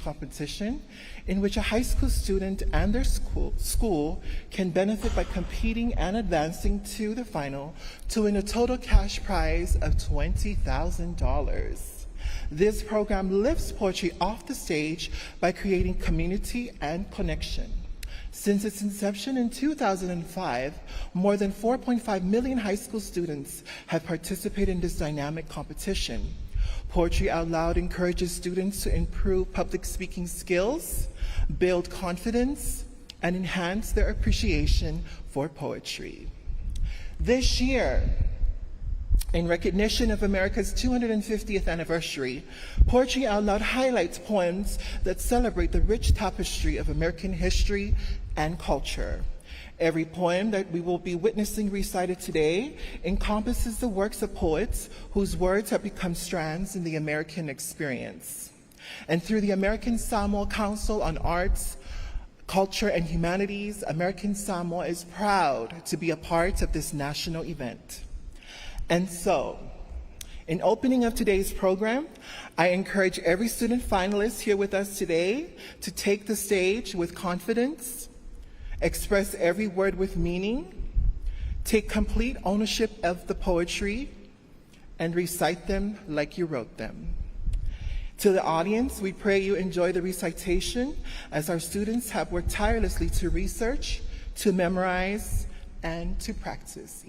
competition in which a high school student and their school can benefit by competing and advancing to the final to win a total cash prize of $20,000. This program lifts poetry off the stage by creating community and connection. Since its inception in 2005, more than 4.5 million high school students have participated in this dynamic competition. Poetry Out Loud encourages students to improve public speaking skills, build confidence, and enhance their appreciation for poetry. This year, in recognition of America's 250th anniversary, Poetry Out Loud highlights poems that celebrate the rich tapestry of American history and culture. Every poem that we will be witnessing recited today encompasses the works of poets whose words have become strands in the American experience. And through the American Samoa Council on Arts, Culture, and Humanities, American Samoa is proud to be a part of this national event. And so, in opening of today's program, I encourage every student finalist here with us today to take the stage with confidence, express every word with meaning, take complete ownership of the poetry, and recite them like you wrote them. To the audience, we pray you enjoy the recitation as our students have worked tirelessly to research, to memorize, and to practice.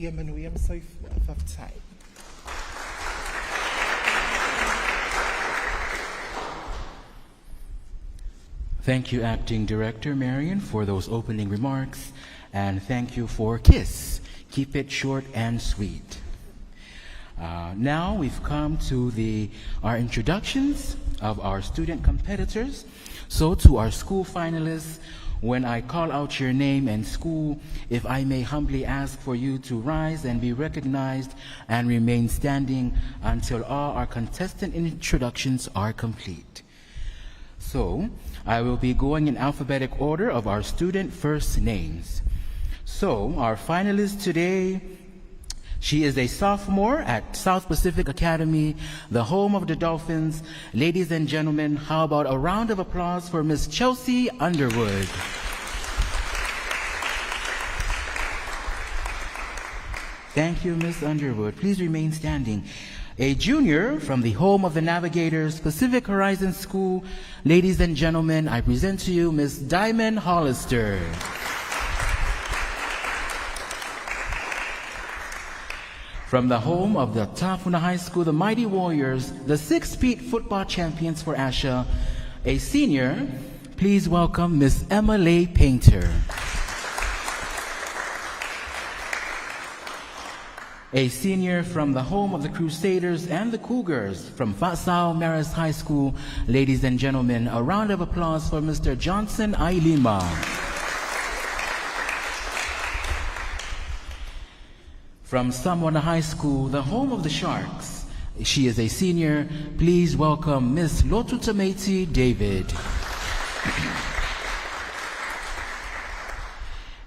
Thank you, Acting Director Marion, for those opening remarks, and thank you for KISS. Keep it short and sweet. Now we've come to our introductions of our student competitors. So to our school finalists, when I call out your name and school, if I may humbly ask for you to rise and be recognized and remain standing until all our contestant introductions are complete. So, I will be going in alphabetic order of our student first names. So, our finalist today, she is a sophomore at South Pacific Academy, the home of the Dolphins. Ladies and gentlemen, how about a round of applause for Miss Chelsea Underwood. Thank you, Miss Underwood. Please remain standing. A junior from the home of the Navigators, Pacific Horizon School. Ladies and gentlemen, I present to you Miss Diamond Hollister. From the home of the Tafuna High School, the Mighty Warriors, the 6-feet football champions for Asha, a senior, please welcome Miss Emma Leigh Painter. A senior from the home of the Crusaders and the Cougars from Fasao Marist High School. Ladies and gentlemen, a round of applause for Mr. Johnson Ailima. From Samoana High School, the home of the Sharks. She is a senior. Please welcome Miss Lotutameti David.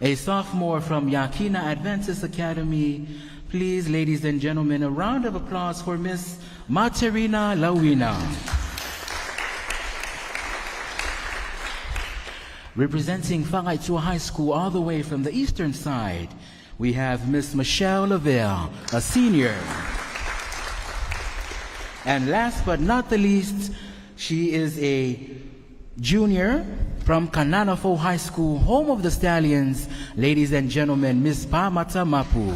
A sophomore from Yakina Adventist Academy. Please, ladies and gentlemen, a round of applause for Miss Materina Lawina. Representing Whangaitua High School all the way from the eastern side, we have Miss Michelle Lavelle, a senior. And last but not the least, she is a junior from Kananafo High School, home of the Stallions. Ladies and gentlemen, Miss Pamata Mapu.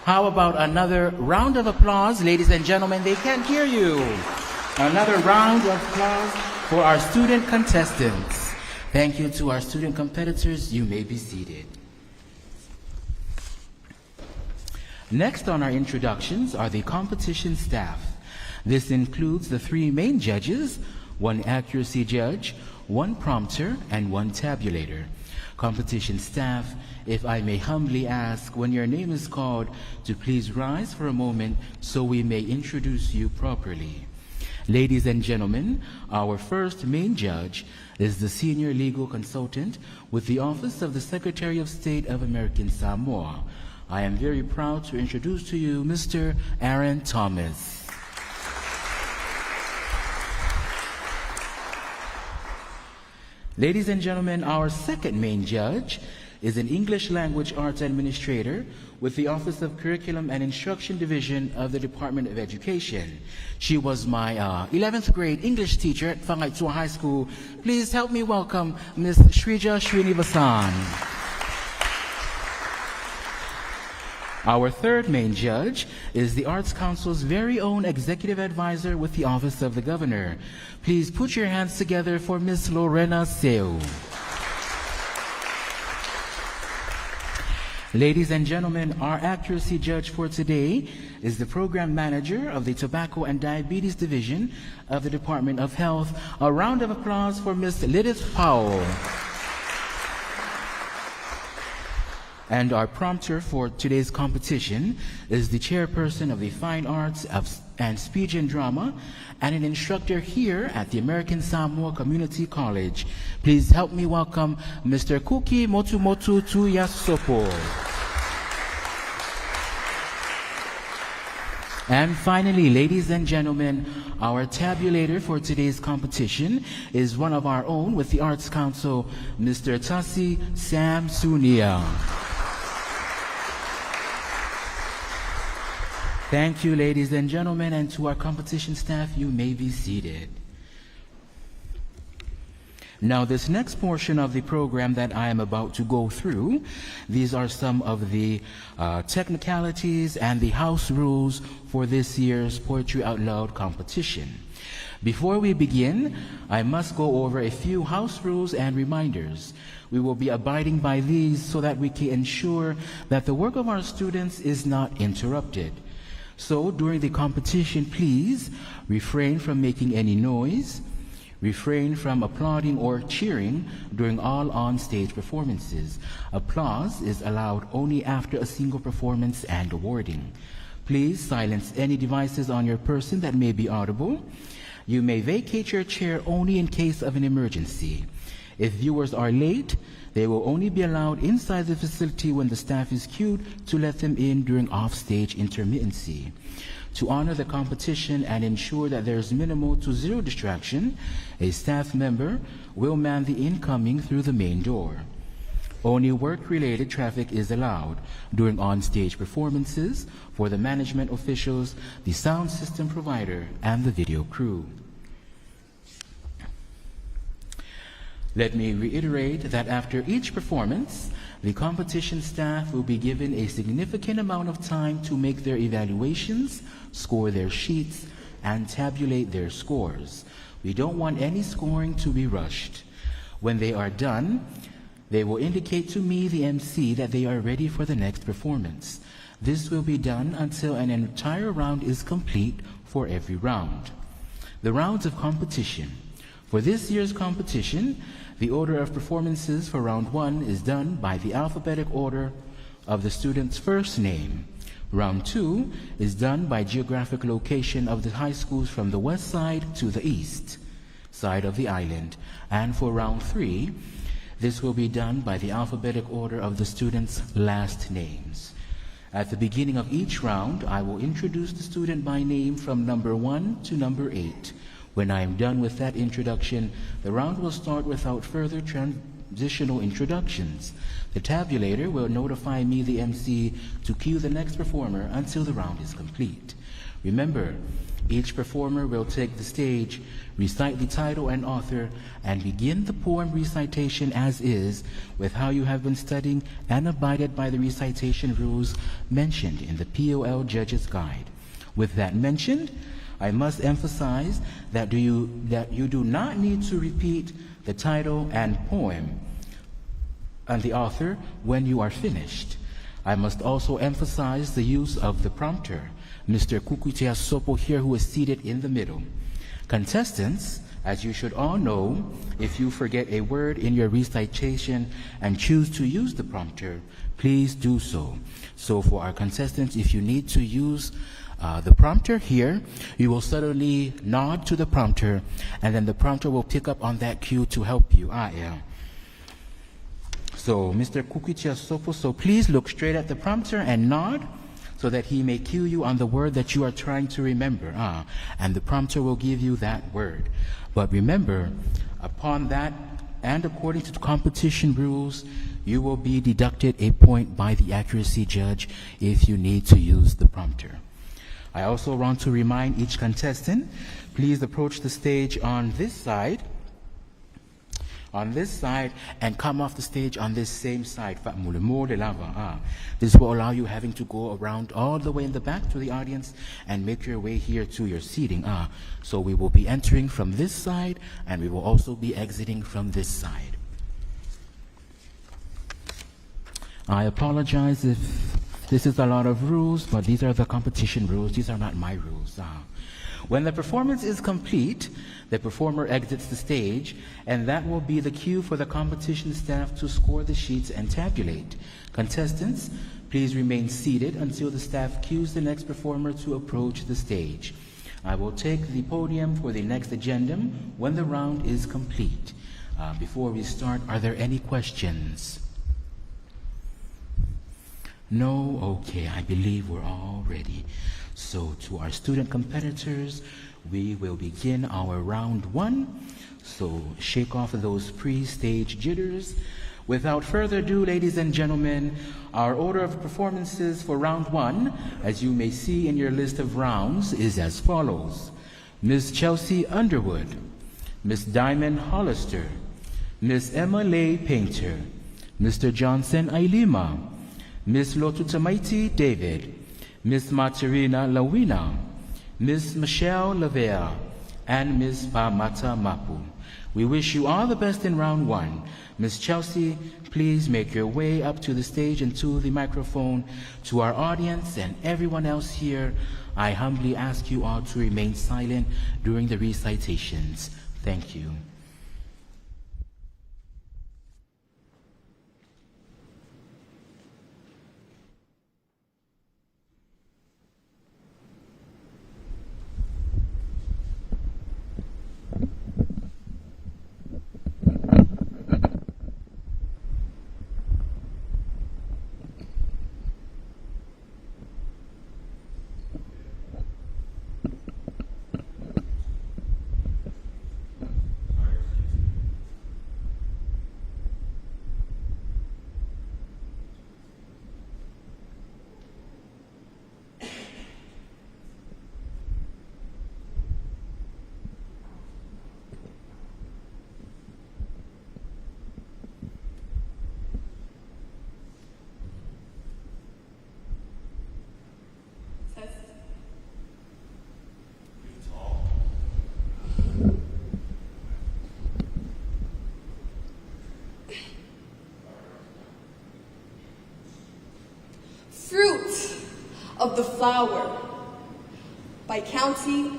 How about another round of applause? Ladies and gentlemen, they can't hear you. Another round of applause for our student contestants. Thank you to our student competitors. You may be seated. Next on our introductions are the competition staff. This includes the 3 main judges, 1 accuracy judge, 1 prompter, and 1 tabulator. Competition staff, if I may humbly ask, when your name is called, to please rise for a moment so we may introduce you properly. Ladies and gentlemen, our first main judge is the Senior Legal Consultant with the Office of the Secretary of State of American Samoa. I am very proud to introduce to you Mr. Aaron Thomas. Ladies and gentlemen, our second main judge is an English Language Arts Administrator with the Office of Curriculum and Instruction Division of the Department of Education. She was my 11th grade English teacher at Kvzk High School. Please help me welcome Ms. Shrija Srinivasan. Our third main judge is the Arts Council's very own Executive Advisor with the Office of the Governor. Please put your hands together for Ms. Lorena Seu. Ladies and gentlemen, our accuracy judge for today is the Program Manager of the Tobacco and Diabetes Division of the Department of Health. A round of applause for Ms. Lidith Powell. And our prompter for today's competition is the chairperson of the Fine Arts and Speech and Drama and an instructor here at the American Samoa Community College. Please help me welcome Mr. Kuki Motumotu Tuyasopo. And finally, ladies and gentlemen, our tabulator for today's competition is one of our own with the Arts Council, Mr. Tasi Sam Sunia. Thank you, ladies and gentlemen, and to our competition staff, you may be seated. Now, this next portion of the program that I am about to go through, these are some of the technicalities and the house rules for this year's Poetry Out Loud competition. Before we begin, I must go over a few house rules and reminders. We will be abiding by these so that we can ensure that the work of our students is not interrupted. So, during the competition, please refrain from making any noise, refrain from applauding or cheering during all on-stage performances. Applause is allowed only after a single performance and awarding. Please silence any devices on your person that may be audible. You may vacate your chair only in case of an emergency. If viewers are late, they will only be allowed inside the facility when the staff is cued to let them in during off-stage intermittency. To honor the competition and ensure that there is minimal to zero distraction, a staff member will man the incoming through the main door. Only work-related traffic is allowed during on-stage performances for the management officials, the sound system provider, and the video crew. Let me reiterate that after each performance, the competition staff will be given a significant amount of time to make their evaluations, score their sheets, and tabulate their scores. We don't want any scoring to be rushed. When they are done, they will indicate to me, the MC, that they are ready for the next performance. This will be done until an entire round is complete for every round. The rounds of competition. For this year's competition, the order of performances for round 1 is done by the alphabetic order of the student's first name. Round 2 is done by geographic location of the high schools from the west side to the east side of the island. And for round 3, this will be done by the alphabetic order of the student's last names. At the beginning of each round, I will introduce the student by name from number 1 to number 8. When I am done with that introduction, the round will start without further transitional introductions. The tabulator will notify me, the MC, to cue the next performer until the round is complete. Remember, each performer will take the stage, recite the title and author, and begin the poem recitation as is, with how you have been studying and abided by the recitation rules mentioned in the POL Judge's Guide. With that mentioned, I must emphasize that you do not need to repeat the title and poem and the author when you are finished. I must also emphasize the use of the prompter, Mr. Kukutia Sopo here, who is seated in the middle. Contestants, as you should all know, if you forget a word in your recitation and choose to use the prompter, please do so. So for our contestants, if you need to use the prompter here, you will subtly nod to the prompter, and then the prompter will pick up on that cue to help you. So, Mr. Kukitia Sopo, so please look straight at the prompter and nod so that he may cue you on the word that you are trying to remember. And the prompter will give you that word. But remember, upon that and according to the competition rules, you will be deducted a point by the accuracy judge if you need to use the prompter. I also want to remind each contestant, please approach the stage on this side, and come off the stage on this same side. This will allow you having to go around all the way in the back to the audience and make your way here to your seating. So we will be entering from this side, and we will also be exiting from this side. I apologize if this is a lot of rules, but these are the competition rules. These are not my rules. When the performance is complete, the performer exits the stage, and that will be the cue for the competition staff to score the sheets and tabulate. Contestants, please remain seated until the staff cues the next performer to approach the stage. I will take the podium for the next agendum when the round is complete. Before we start, are there any questions? No? Okay, I believe we're all ready. So to our student competitors, we will begin our round one. So shake off those pre-stage jitters. Without further ado, ladies and gentlemen, our order of performances for round one, as you may see in your list of rounds, is as follows. Ms. Chelsea Underwood, Ms. Diamond Hollister, Ms. Emma Leigh Painter, Mr. Johnson Ailima, Ms. Lotutamaiti David, Ms. Materina Lawina, Ms. Michelle Lavea, and Ms. Pamata Mapu. We wish you all the best in round one. Ms. Chelsea, please make your way up to the stage and to the microphone. To our audience and everyone else here, I humbly ask you all to remain silent during the recitations. Thank you. Fruit of the Flower by County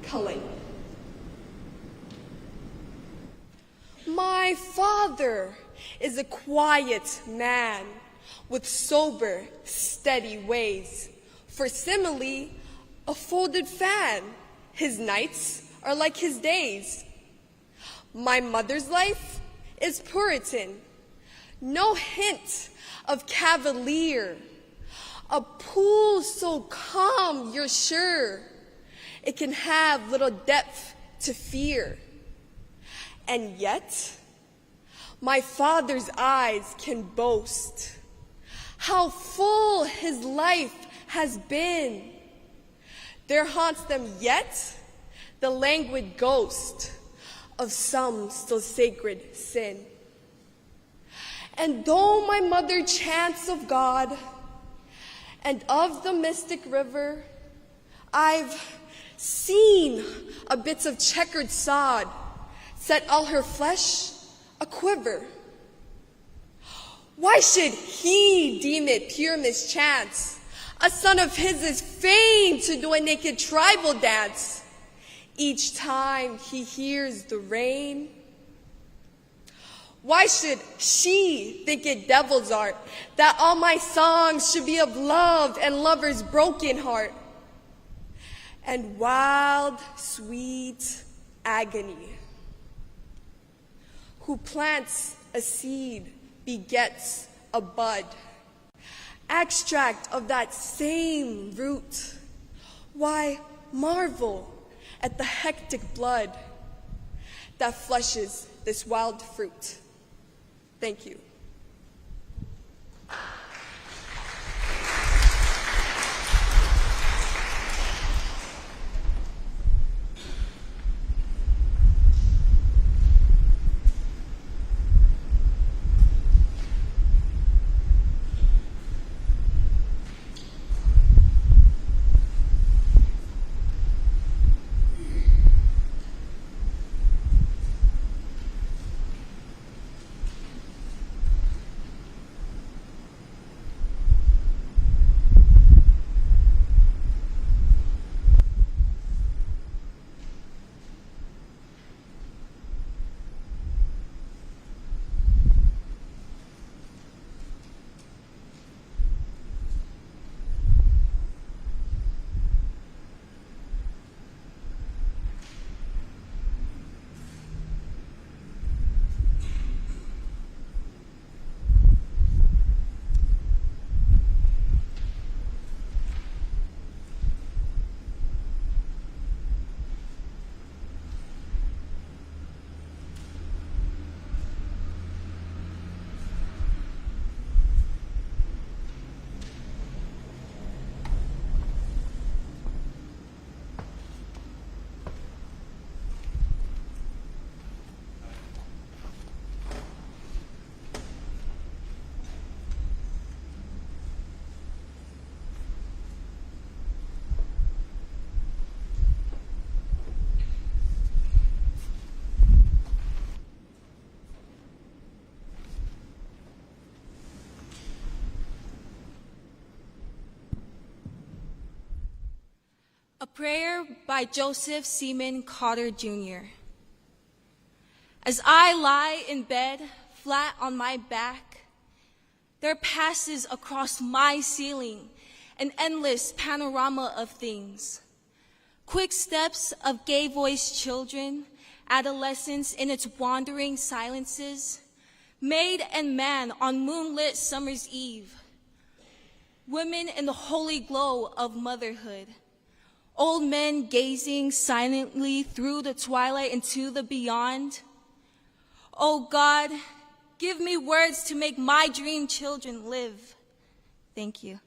Cullen. My father is a quiet man with sober, steady ways. For simile, a folded fan, his nights are like his days. My mother's life is Puritan, no hint of cavalier. A pool so calm, you're sure, it can have little depth to fear. And yet, my father's eyes can boast how full his life has been. There haunts them yet the languid ghost of some still sacred sin. And though my mother chants of God and of the mystic river, I've seen a bit of checkered sod set all her flesh a quiver. Why should he deem it pure mischance? A son of his is fain to do a naked tribal dance each time he hears the rain. Why should she think it devil's art that all my songs should be of love and lover's broken heart and wild, sweet agony? Who plants a seed begets a bud, extract of that same root. Why marvel at the hectic blood that flushes this wild fruit. Thank you. A prayer by Joseph Seaman Cotter Jr. As I lie in bed, flat on my back, there passes across my ceiling an endless panorama of things. Quick steps of gay-voiced children, adolescence in its wandering silences, maid and man on moonlit summer's eve, women in the holy glow of motherhood, old men gazing silently through the twilight into the beyond. Oh God, give me words to make my dream children live. Thank you.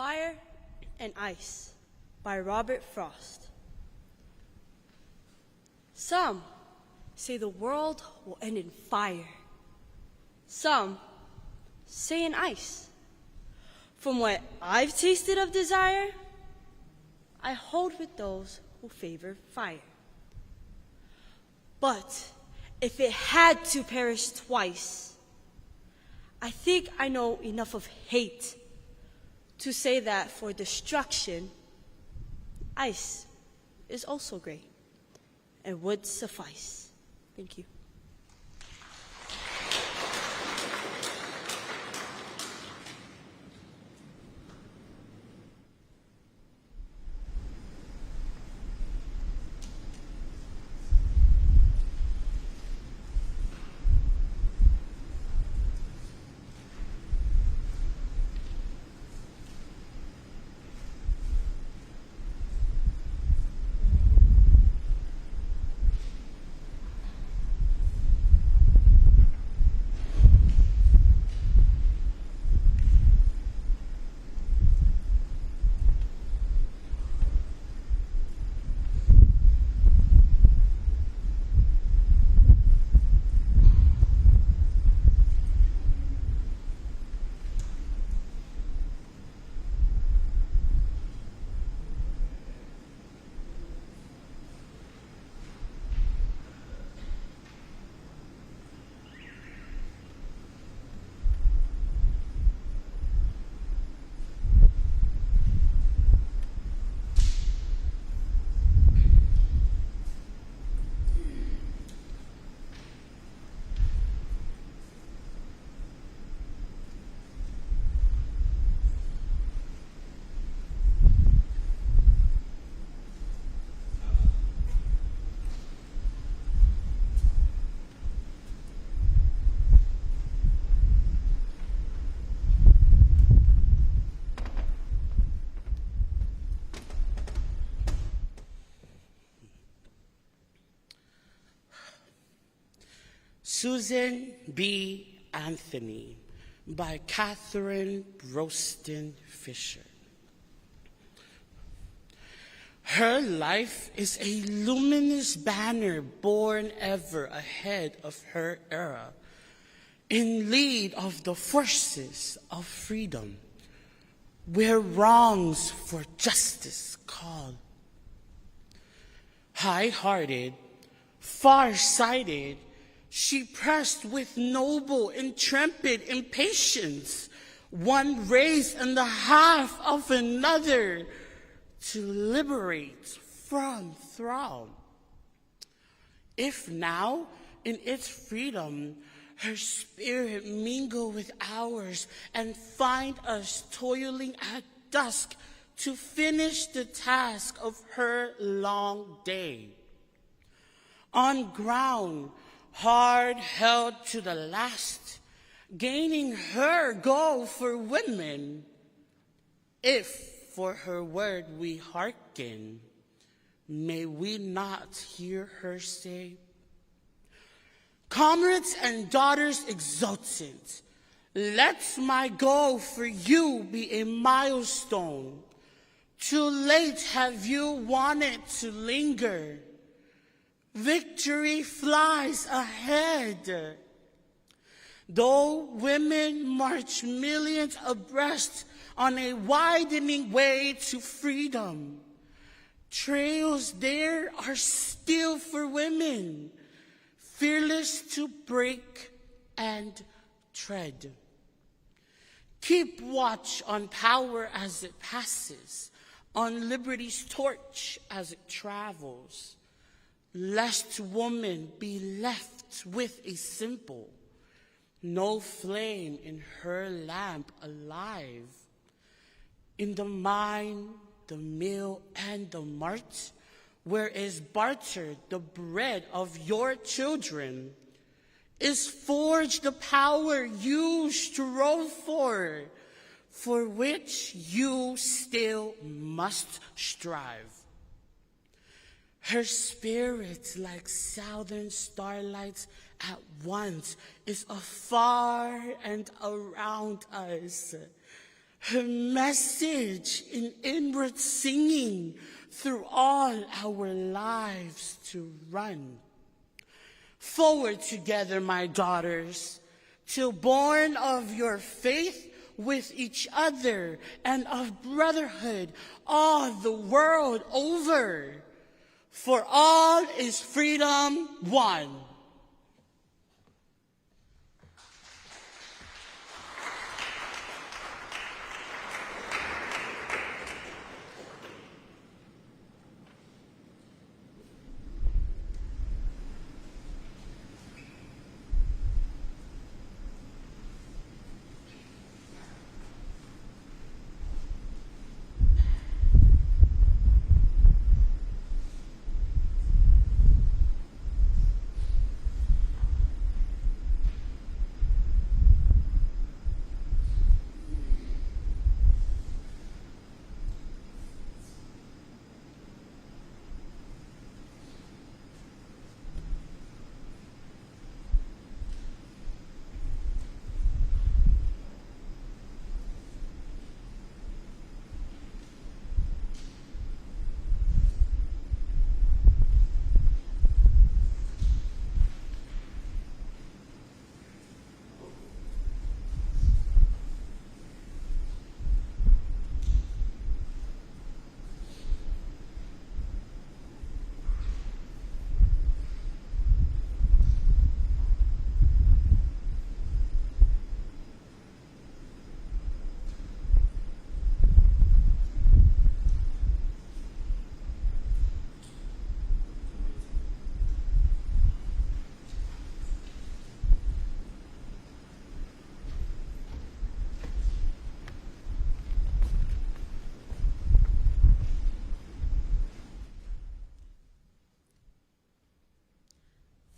Fire and Ice by Robert Frost. Some say the world will end in fire. Some say in ice. From what I've tasted of desire, I hold with those who favor fire. But if it had to perish twice, I think I know enough of hate to say that for destruction, ice is also great and would suffice. Thank you. Susan B. Anthony by Catherine Roston Fisher. Her life is a luminous banner born ever ahead of her era, in lead of the forces of freedom, where wrongs for justice call. High-hearted, far-sighted, she pressed with noble, intrepid impatience, one race and the half of another, to liberate from thrall. If now, in its freedom, her spirit mingle with ours and find us toiling at dusk to finish the task of her long day. On ground, hard held to the last, gaining her goal for women. If for her word we hearken, may we not hear her say, comrades and daughters exultant, let my goal for you be a milestone. Too late have you wanted to linger. Victory flies ahead. Though women march millions abreast on a widening way to freedom, trails there are still for women, fearless to break and tread. Keep watch on power as it passes, on liberty's torch as it travels, lest woman be left with a simple, no flame in her lamp alive. In the mine, the mill, and the mart, where is bartered the bread of your children, is forged the power you strove for which you still must strive. Her spirit, like southern starlights at once, is afar and around us. Her message in inward singing through all our lives to run. Forward together, my daughters, till born of your faith with each other and of brotherhood all the world over. For all is freedom won.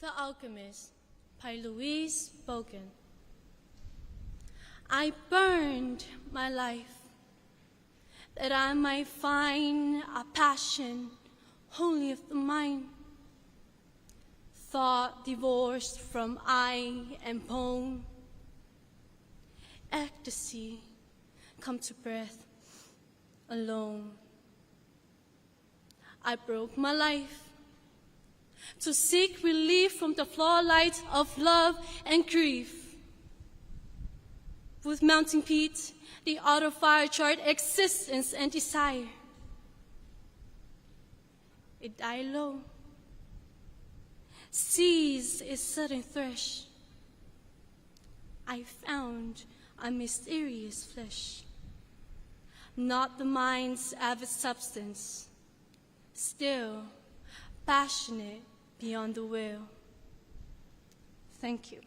The Alchemist by Louise Bogan. I burned my life that I might find a passion wholly of the mind. thought divorced from I and bone. Ecstasy, come to breath alone. I broke my life to seek relief from the floodlight of love and grief. With mounting peat, the auto fire chart existence and desire. It died low, seized its sudden thresh. I found a mysterious flesh, not the mind's avid substance, still passionate beyond the will. Thank you.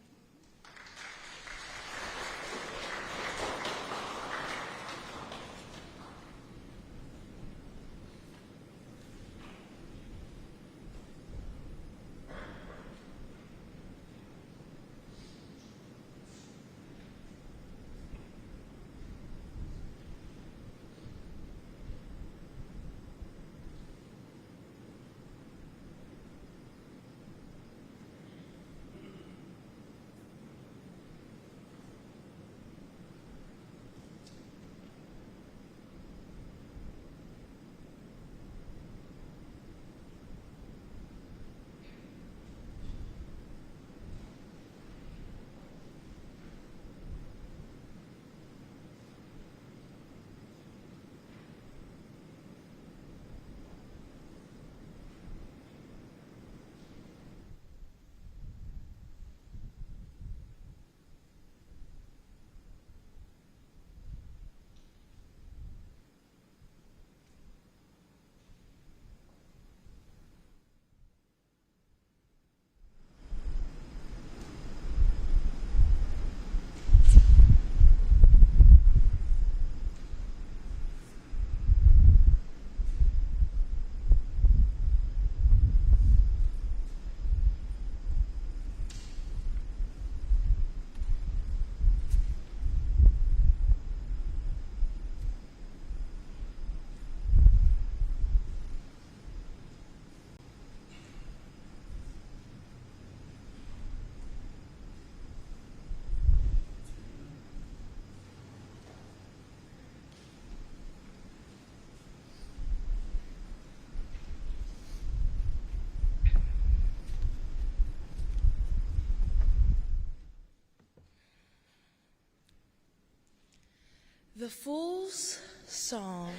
The Fool's Song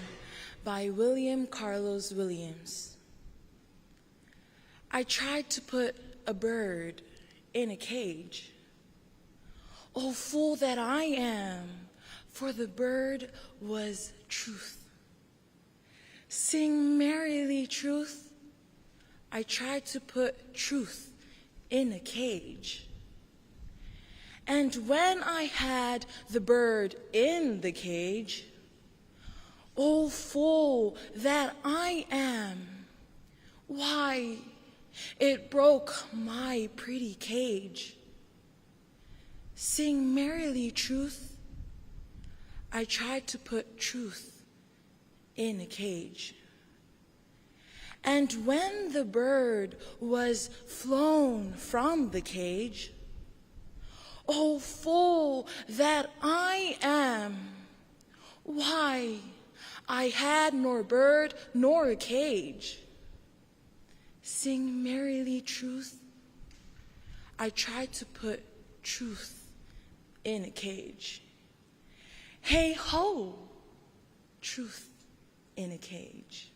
by William Carlos Williams. I tried to put a bird in a cage. Oh, fool that I am, for the bird was truth. Sing merrily, truth. I tried to put truth in a cage. And when I had the bird in the cage, oh, fool that I am, why, it broke my pretty cage. Sing merrily, truth. I tried to put truth in a cage. And when the bird was flown from the cage, oh, fool that I am, why, I had nor bird nor a cage. Sing merrily, truth. I tried to put truth in a cage. Hey ho, truth in a cage.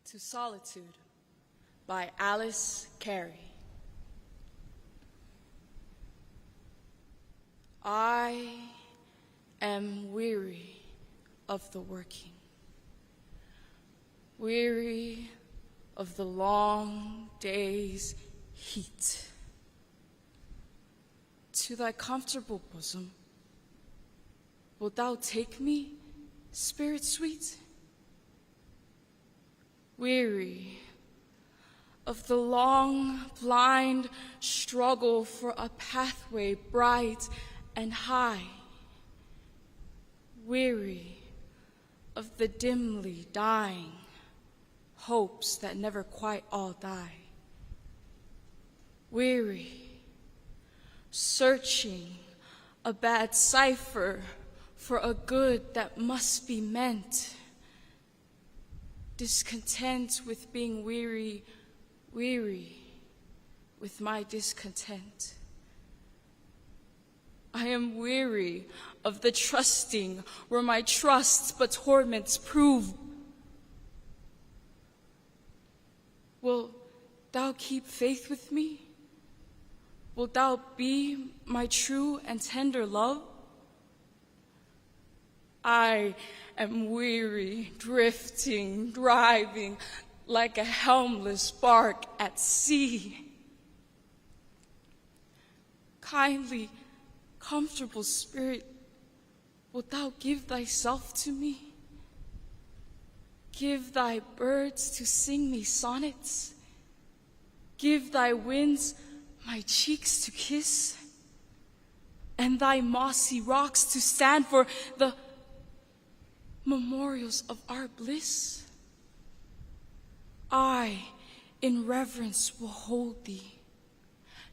to Solitude by Alice Carey. I am weary of the working, weary of the long day's heat. To thy comfortable bosom, wilt thou take me, spirit sweet? Weary of the long, blind struggle for a pathway bright and high, weary of the dimly dying hopes that never quite all die, weary, searching a bad cipher for a good that must be meant, discontent with being weary, weary with my discontent. I am weary of the trusting where my trusts but torments prove. Wilt thou keep faith with me? Wilt thou be my true and tender love? I am weary, drifting, driving like a helmless bark at sea. Kindly, comfortable spirit, wilt thou give thyself to me? Give thy birds to sing me sonnets. Give thy winds my cheeks to kiss, and thy mossy rocks to stand for the memorials of our bliss. I, in reverence, will hold thee,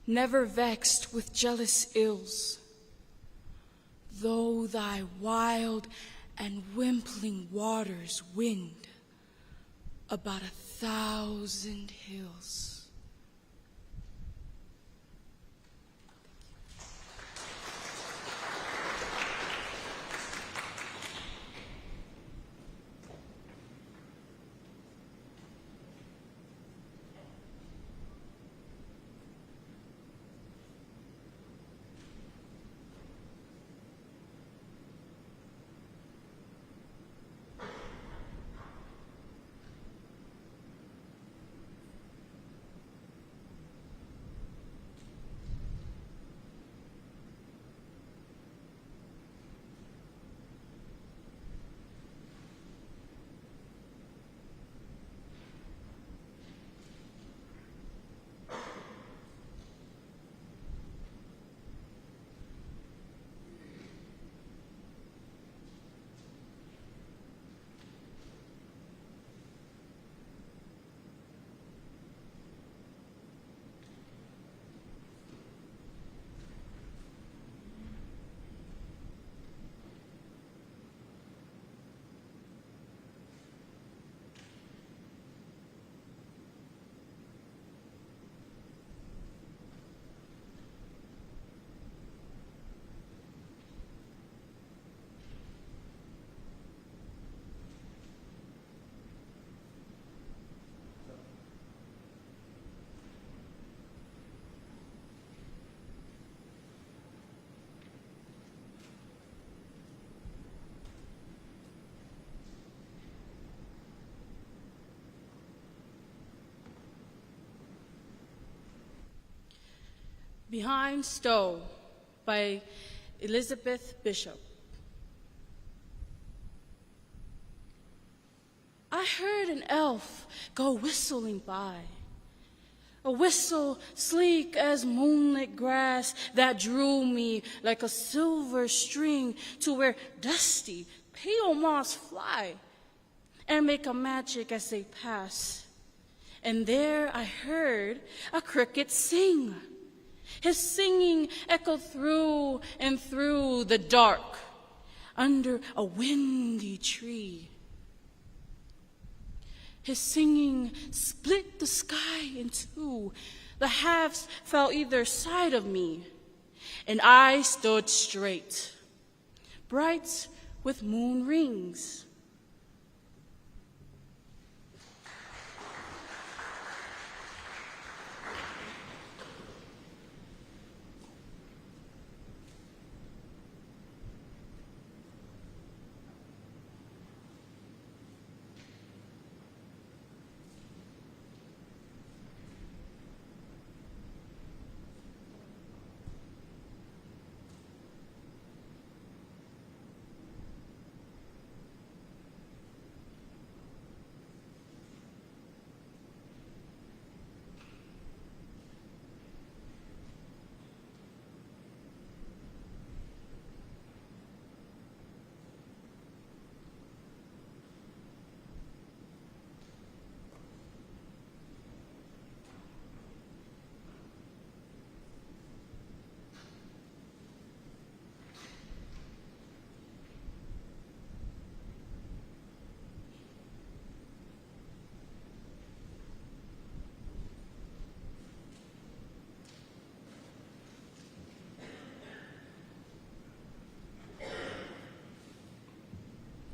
never vexed with jealous ills, though thy wild and wimpling waters wind about 1,000 hills. Behind Stowe by Elizabeth Bishop. I heard an elf go whistling by, a whistle sleek as moonlit grass that drew me like a silver string to where dusty, pale moths fly and make a magic as they pass. And there I heard a cricket sing. His singing echoed through and through the dark under a windy tree. His singing split the sky in two. The halves fell either side of me, and I stood straight, bright with moon rings.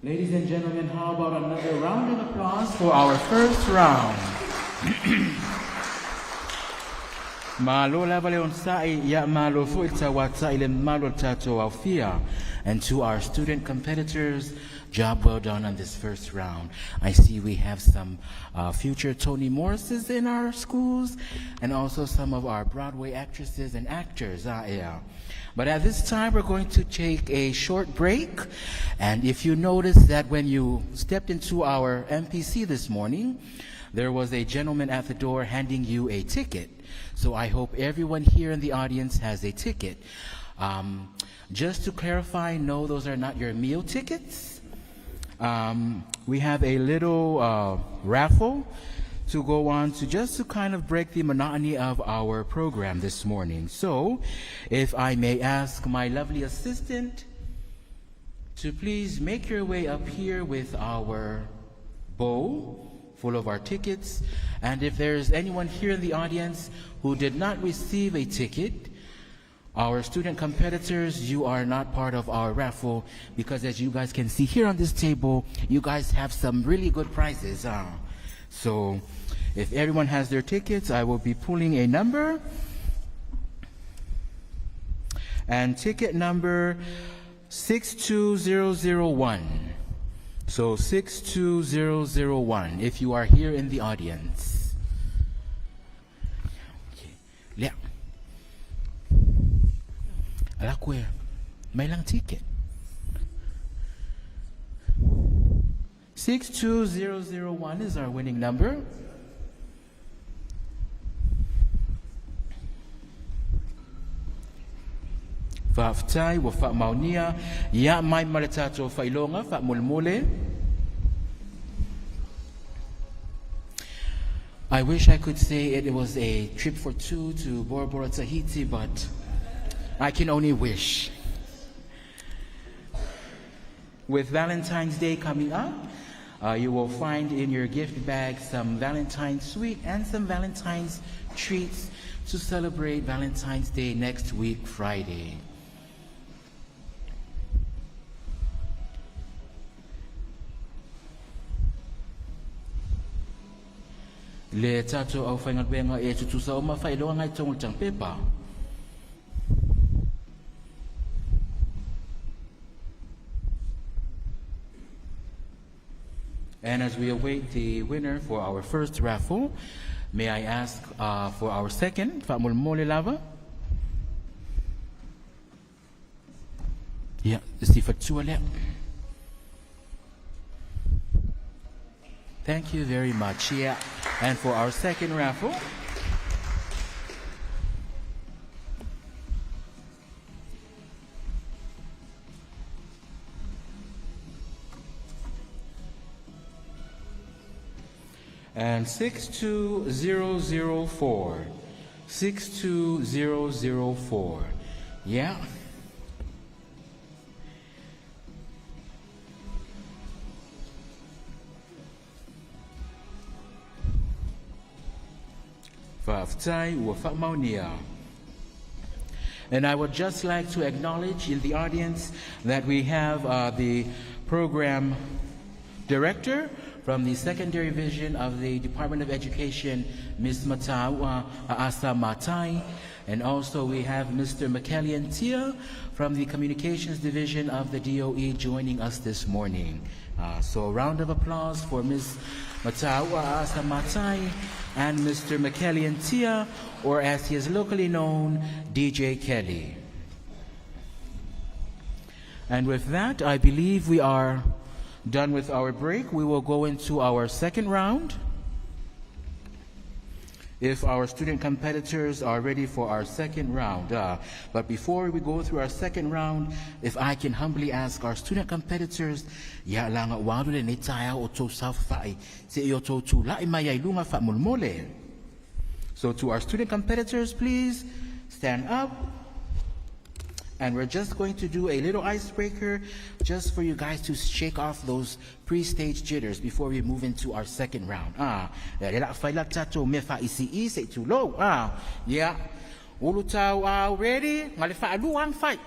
Ladies and gentlemen, how about another round of applause for our first round? Malo lavaleon sai ya malo fuita wata ile malo tato aufia. And to our student competitors, job well done on this first round. I see we have some future Toni Morrises in our schools and also some of our Broadway actresses and actors. Yeah. But at this time, we're going to take a short break. And if you notice that when you stepped into our MPC this morning, there was a gentleman at the door handing you a ticket. So I hope everyone here in the audience has a ticket. Just to clarify, no, those are not your meal tickets. We have a little raffle to go on just to kind of break the monotony of our program this morning. So, if I may ask my lovely assistant to please make your way up here with our bowl full of our tickets. And if there's anyone here in the audience who did not receive a ticket, our student competitors, you are not part of our raffle because as you guys can see here on this table, you guys have some really good prizes. So if everyone has their tickets, I will be pulling a number. And ticket number 62001. So 62001 if you are here in the audience. Okay. Yeah. Alakwe, may lang ticket. 62001 is our winning number. Faftai wa fa maunia ya mai malatato fa ilonga fa mulmule. I wish I could say it was a trip for two to Bora Bora, Tahiti, but I can only wish. With Valentine's Day coming up, you will find in your gift bag some Valentine's sweet and some Valentine's treats to celebrate Valentine's Day next week, Friday. Le tato au whaingat benga e tutusa o mawhailoa ngai tongul tang pepa. And as we await the winner for our first raffle, may I ask for our second, Famul Mole Lava? Yeah, Sifat Chuale. Thank you very much. Yeah. And for our second raffle, and 62004. 62004. Yeah. And I would just like to acknowledge in the audience that we have the program director from the secondary division of the Department of Education, Ms. Matawa Asa Matai, and also we have Mr. Makelian Tia from the Communications Division of the DOE joining us this morning. So a round of applause for Ms. Matawa Asa Matai and Mr. Makelian Tia, or as he is locally known, DJ Kelly. And with that, I believe we are done with our break. We will go into our second round. If our student competitors are ready for our second round. But before we go through our second round, if I can humbly ask our student competitors, so to our student competitors, please stand up. And we're just going to do a little icebreaker just for you guys to shake off those pre-stage jitters before we move into our second round. Yeah. Ulutau ready? Ngalifa aluang fight.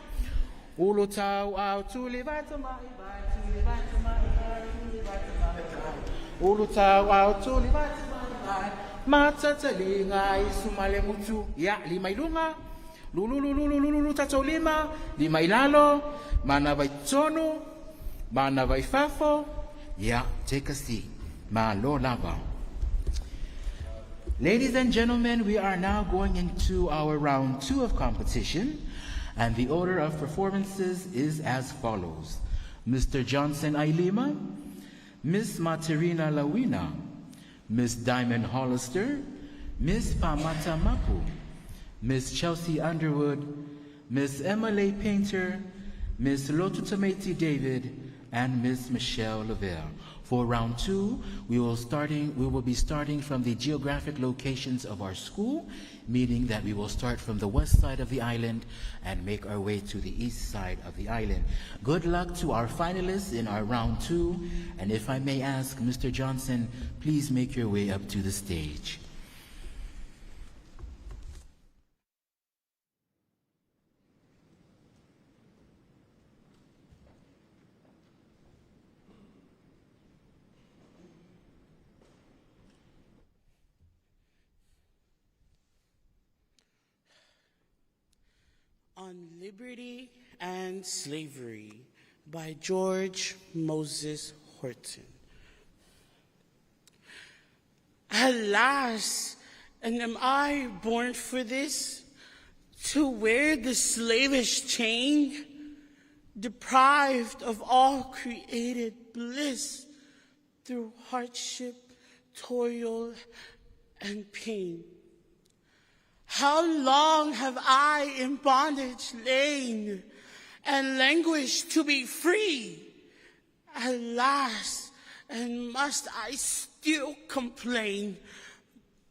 Ulutau tulivata mai Ulutawa utuli batimai, matatalinga isumale mutu. Ya, lima ilunga, lulululululu tatolima, lima ilalo, mana vaitonu, mana vaifafo. Yeah, take a seat. Malo lava. Ladies and gentlemen, we are now going into our round 2 of competition, and the order of performances is as follows. Mr. Johnson Ailima, Miss Materina Lawina, Miss Diamond Hollister, Miss Pamata Mapu, Miss Chelsea Underwood, Miss Emily Painter, Miss Lotutameti David, and Miss Michelle Lavelle. For round 2, we will be starting from the geographic locations of our school, meaning that we will start from the west side of the island and make our way to the east side of the island. Good luck to our finalists in our round 2, and if I may ask, Mr. Johnson, please make your way up to the stage. On Liberty and Slavery by George Moses Horton. Alas, and am I born for this? To wear the slavish chain, deprived of all created bliss through hardship, toil, and pain. How long have I in bondage lain and languished to be free? Alas, and must I still complain,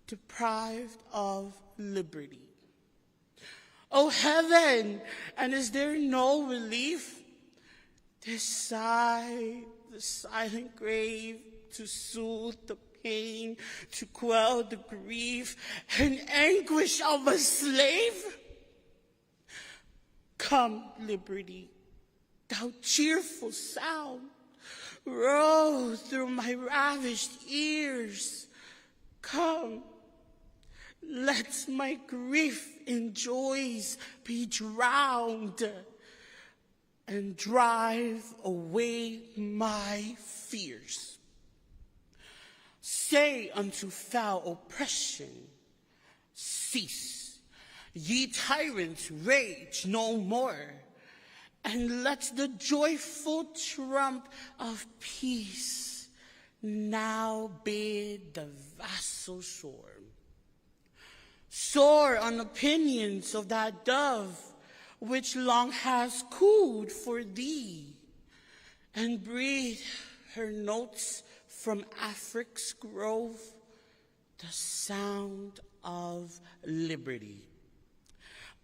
deprived of liberty? Oh heaven, and is there no relief? This sigh, the silent grave, to soothe the pain, to quell the grief and anguish of a slave? Come, liberty, thou cheerful sound, roll through my ravished ears. Come, let my grief in joys be drowned, and drive away my fears. Say unto foul oppression, cease, ye tyrants, rage no more, and let the joyful trump of peace now bid the vassal soar. Soar on the pinions of that dove which long has cooed for thee, and breathe her notes from Afric's grove, the sound of liberty.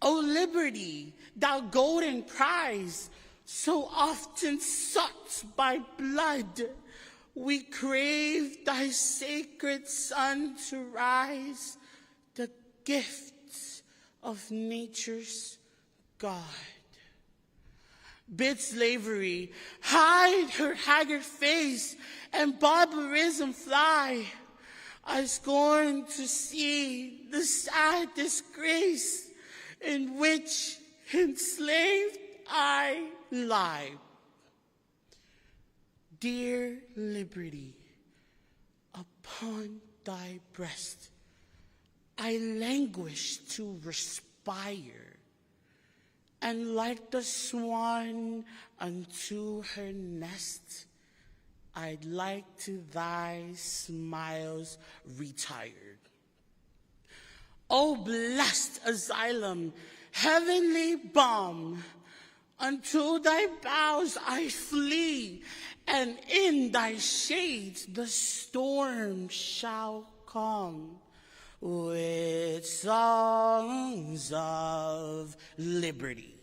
O liberty, thou golden prize, so often sought by blood, we crave thy sacred sun to rise, the gift of nature's God. Bid slavery hide her haggard face and barbarism fly. I scorn to see the sad disgrace in which enslaved I lie. Dear liberty, upon thy breast I languish to respire, and like the swan unto her nest, I'd like to thy smiles retired. O blessed asylum, heavenly balm, unto thy boughs I flee, and in thy shades the storm shall calm, with songs of liberty.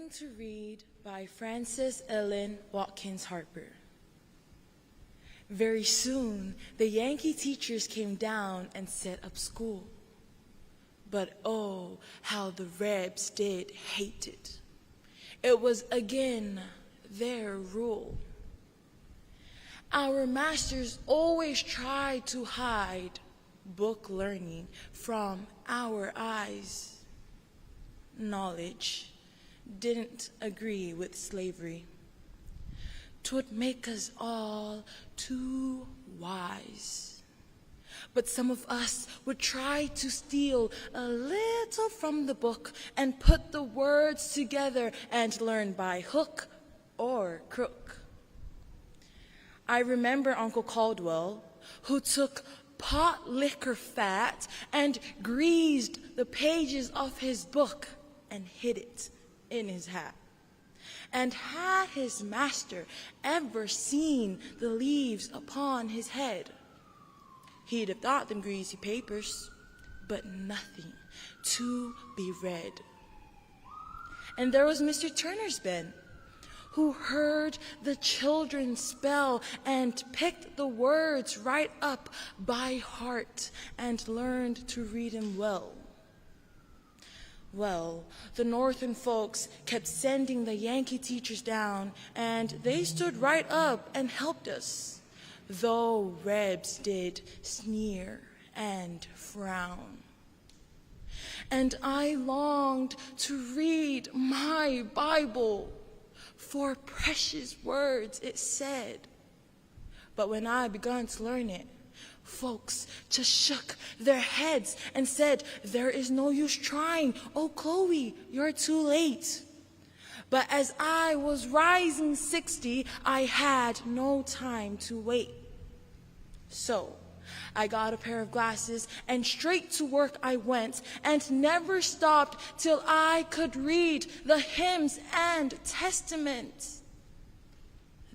going to read by Frances Ellen Watkins Harper. Very soon, the Yankee teachers came down and set up school. But oh, how the Rebs did hate it. It was again their rule. Our masters always tried to hide book learning from our eyes. Knowledge didn't agree with slavery. 'Twould make us all too wise. But some of us would try to steal a little from the book and put the words together and learn by hook or crook. I remember Uncle Caldwell, who took pot liquor fat and greased the pages of his book and hid it in his hat. And had his master ever seen the leaves upon his head, he'd have thought them greasy papers, but nothing to be read. And there was Mr. Turner's Ben, who heard the children spell and picked the words right up by heart and learned to read them well. Well, the Northern folks kept sending the Yankee teachers down, and they stood right up and helped us, though Rebs did sneer and frown. And I longed to read my Bible, for precious words it said. But when I begun to learn it, folks just shook their heads and said, "There is no use trying. Oh, Chloe, you're too late." But as I was rising 60, I had no time to wait. So I got a pair of glasses and straight to work I went and never stopped till I could read the hymns and testament.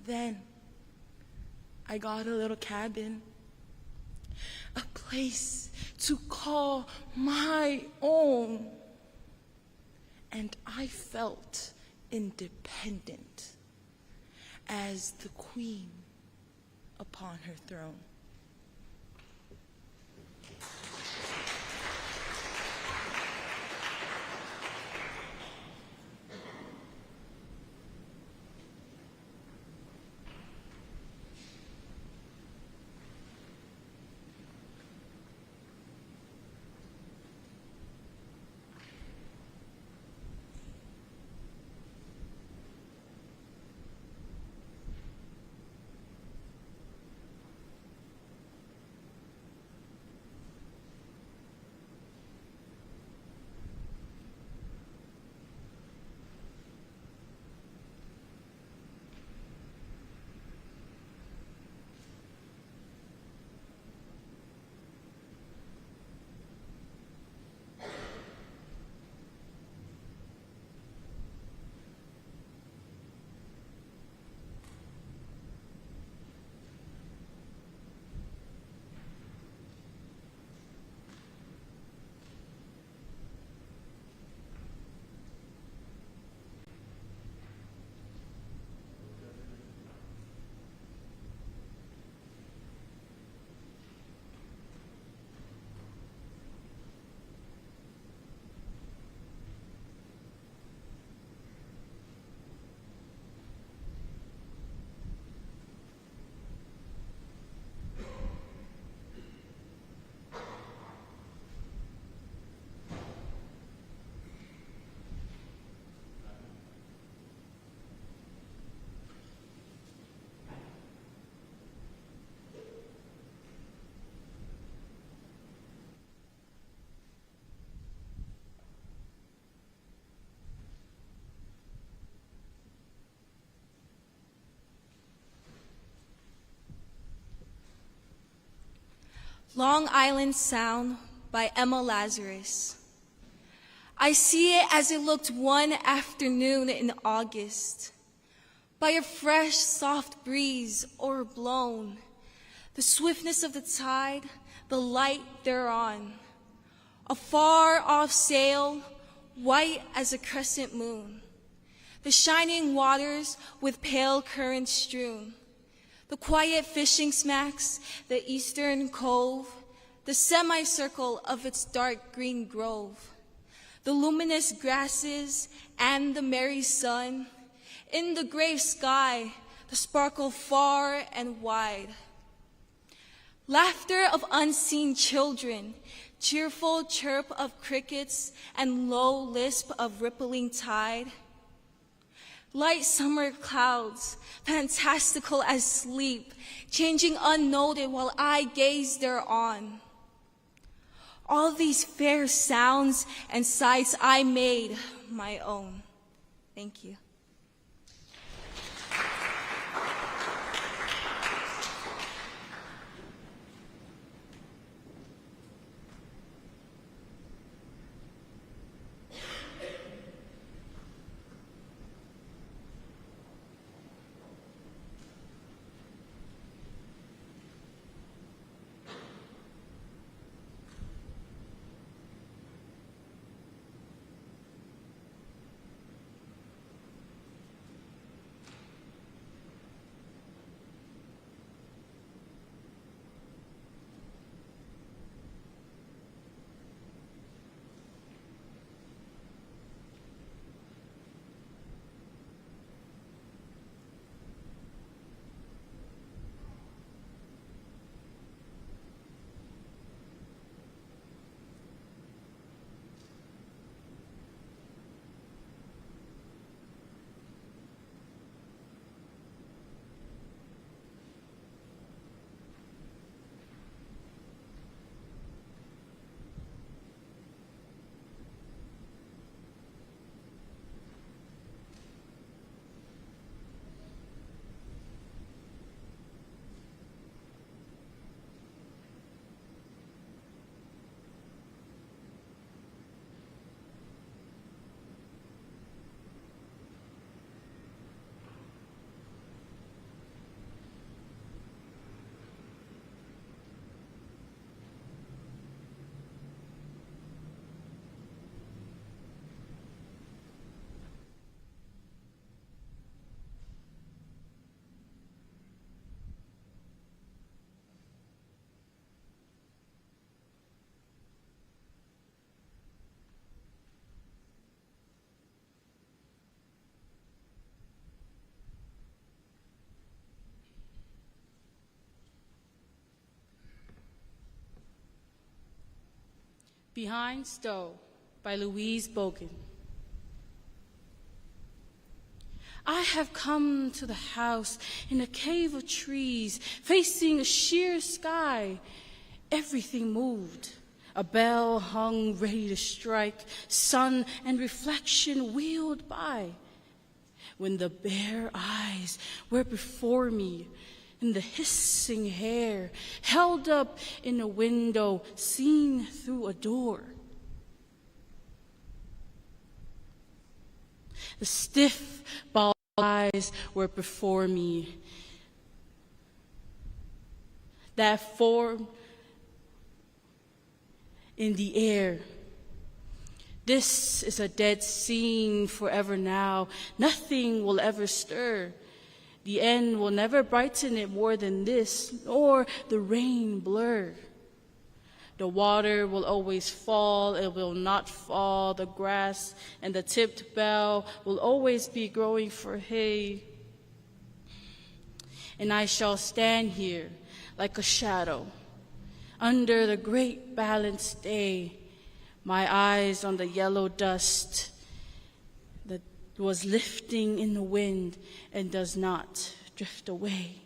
Then I got a little cabin, a place to call my own, and I felt independent as the queen upon her throne. Long Island Sound by Emma Lazarus. I see it as it looked one afternoon in August, by a fresh, soft breeze o'erblown, the swiftness of the tide, the light thereon, a far-off sail, white as a crescent moon, the shining waters with pale currents strewn, the quiet fishing smacks, the eastern cove, the semicircle of its dark green grove, the luminous grasses and the merry sun, in the gray sky, the sparkle far and wide. Laughter of unseen children, cheerful chirp of crickets, and low lisp of rippling tide. Light summer clouds, fantastical as sleep, changing unnoted while I gaze thereon. All these fair sounds and sights I made my own. Thank you. Behind Stowe by Louise Bogan. I have come to the house in a cave of trees, facing a sheer sky. Everything moved. A bell hung ready to strike, sun and reflection wheeled by. When the bare eyes were before me, and the hissing hair held up in a window seen through a door. The stiff, bald eyes were before me. That form in the air. This is a dead scene forever now. Nothing will ever stir. The end will never brighten it more than this, nor the rain blur. The water will always fall, it will not fall. The grass and the tipped bell will always be growing for hay. And I shall stand here like a shadow under the great balanced day, my eyes on the yellow dust that was lifting in the wind and does not drift away.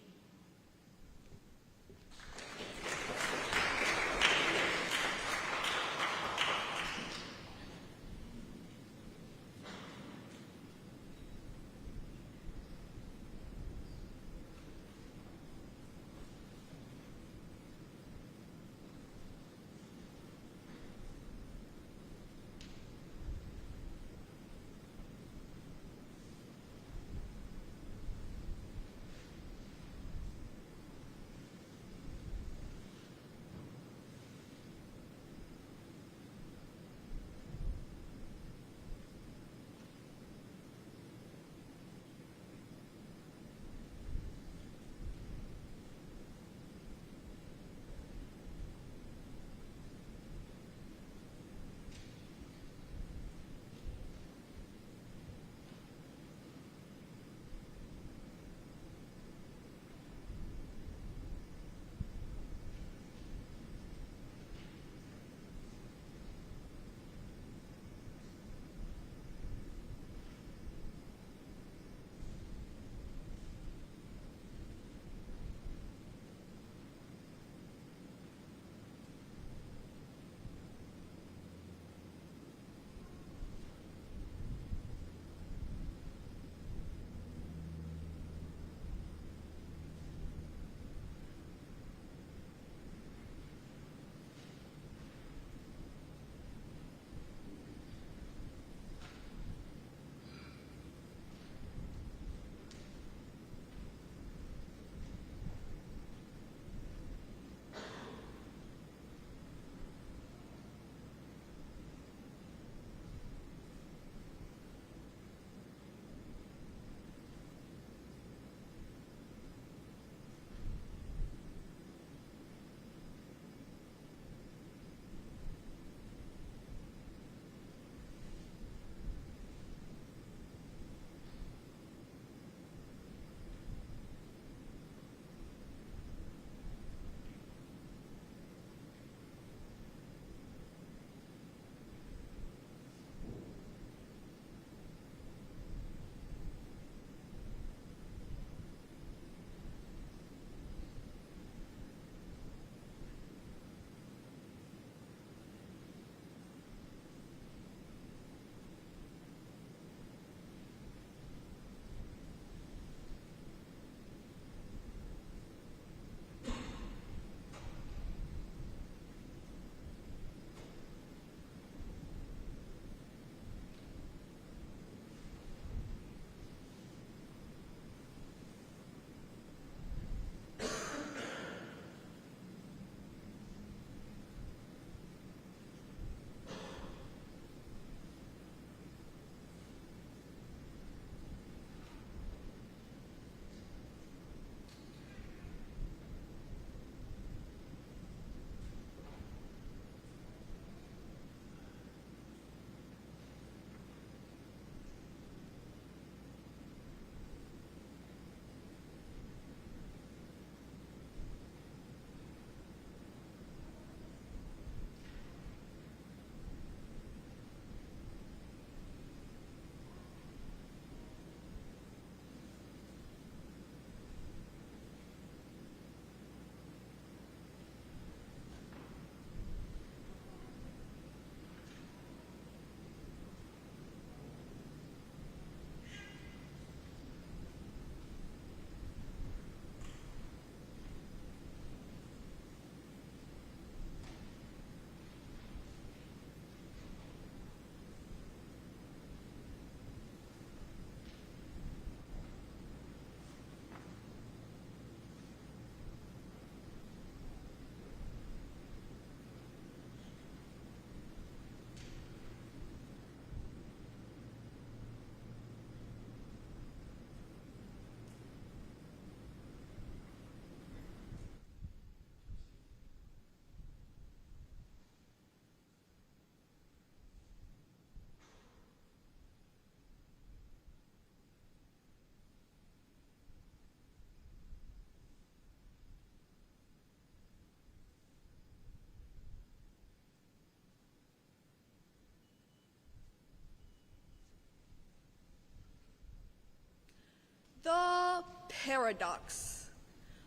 Paradox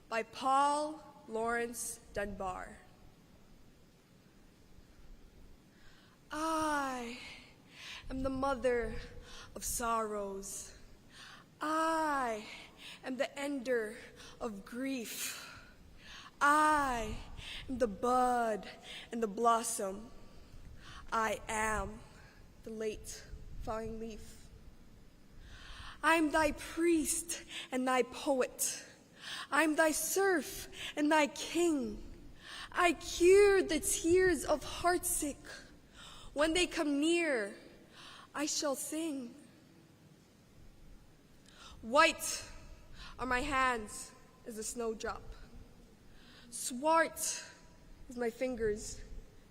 by Paul Laurence Dunbar. I am the mother of sorrows. I am the ender of grief. I am the bud and the blossom. I am the late falling leaf. I am thy priest and thy poet. I am thy serf and thy king. I cure the tears of heartsick. When they come near, I shall sing. White are my hands as a snowdrop. Swart is my fingers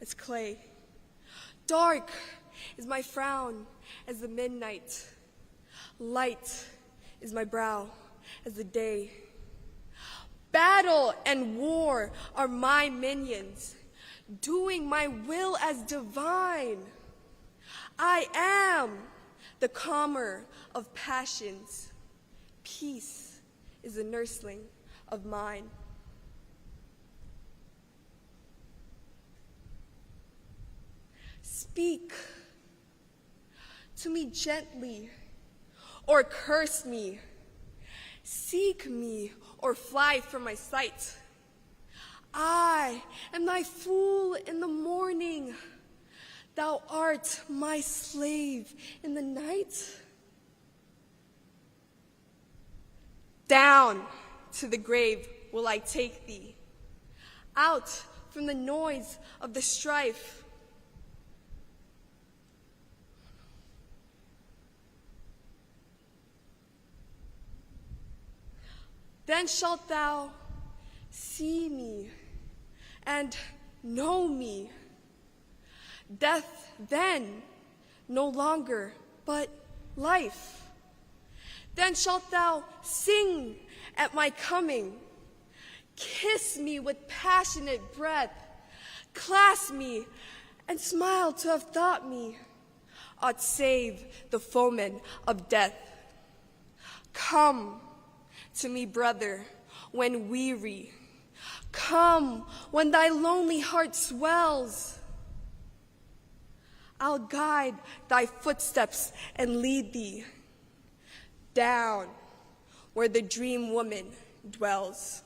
as clay. Dark is my frown as the midnight. Light is my brow as the day. Battle and war are my minions, doing my will as divine. I am the calmer of passions. Peace is a nursling of mine. Speak to me gently or curse me. Seek me or fly from my sight. I am thy fool in the morning. Thou art my slave in the night. Down to the grave will I take thee, out from the noise of the strife. Then shalt thou see me and know me. Death then no longer, but life. Then shalt thou sing at my coming. Kiss me with passionate breath. Clasp me and smile to have thought me ought save the foeman of death. Come to me, brother, when weary. Come when thy lonely heart swells. I'll guide thy footsteps and lead thee down where the dream woman dwells.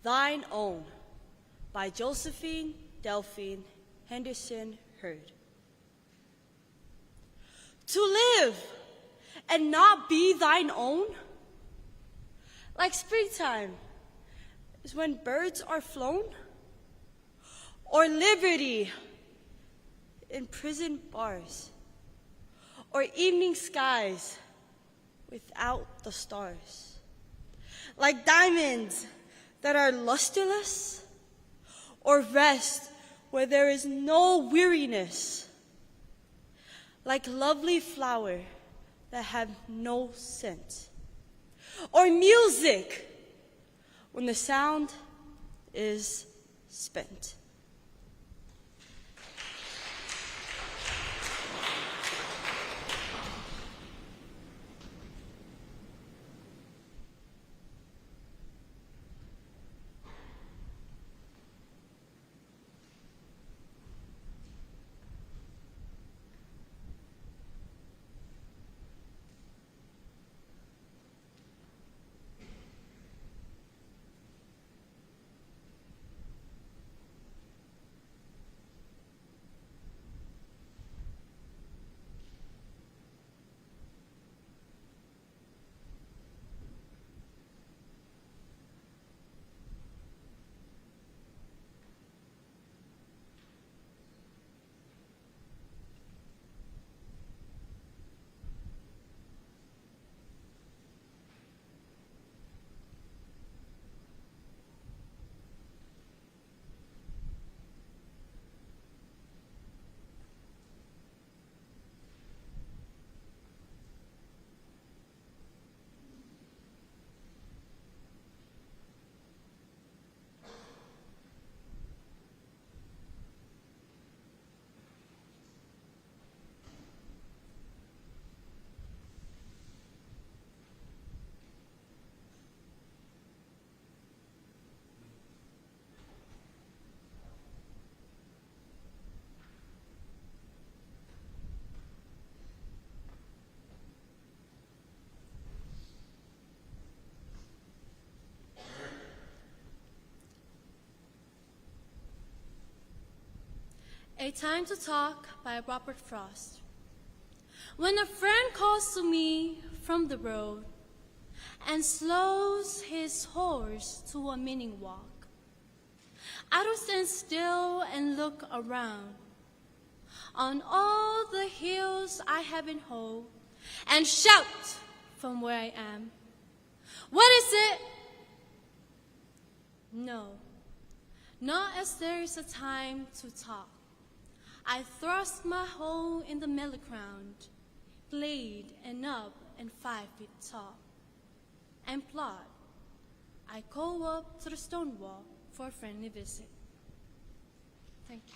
Thine Own by Josephine Delphine Henderson Hurd. To live and not be thine own, like springtime is when birds are flown, or liberty in prison bars, or evening skies without the stars, like diamonds that are lusterless, or rest where there is no weariness, like lovely flower that have no scent, or music when the sound is spent. A Time to Talk by Robert Frost. When a friend calls to me from the road and slows his horse to a meaning walk, I don't stand still and look around on all the hills I have been whole and shout from where I am, "What is it?" No, not as there is a time to talk. I thrust my hoe in the meadow ground, glade and up and 5 feet tall, and plod. I go up to the stone wall for a friendly visit. Thank you.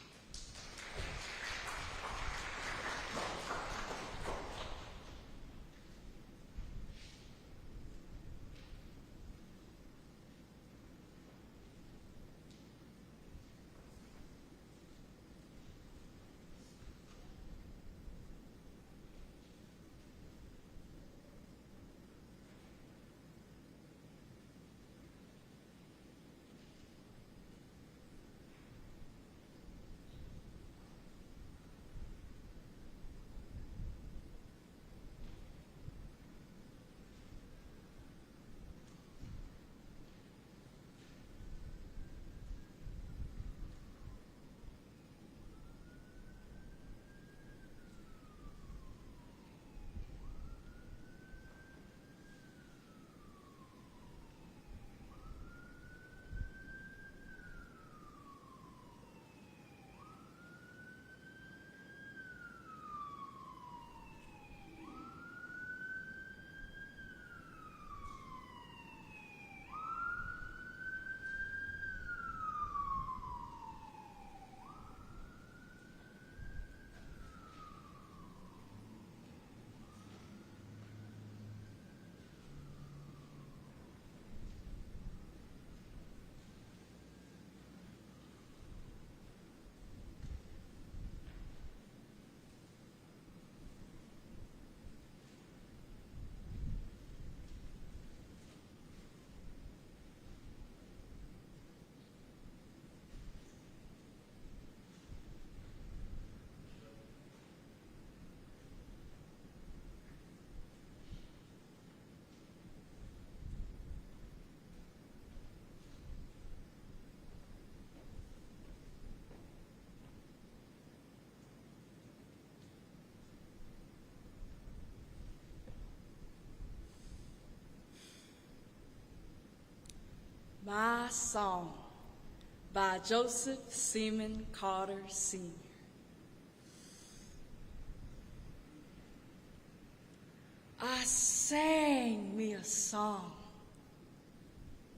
My Song by Joseph Seaman Carter Sr. I sang me a song,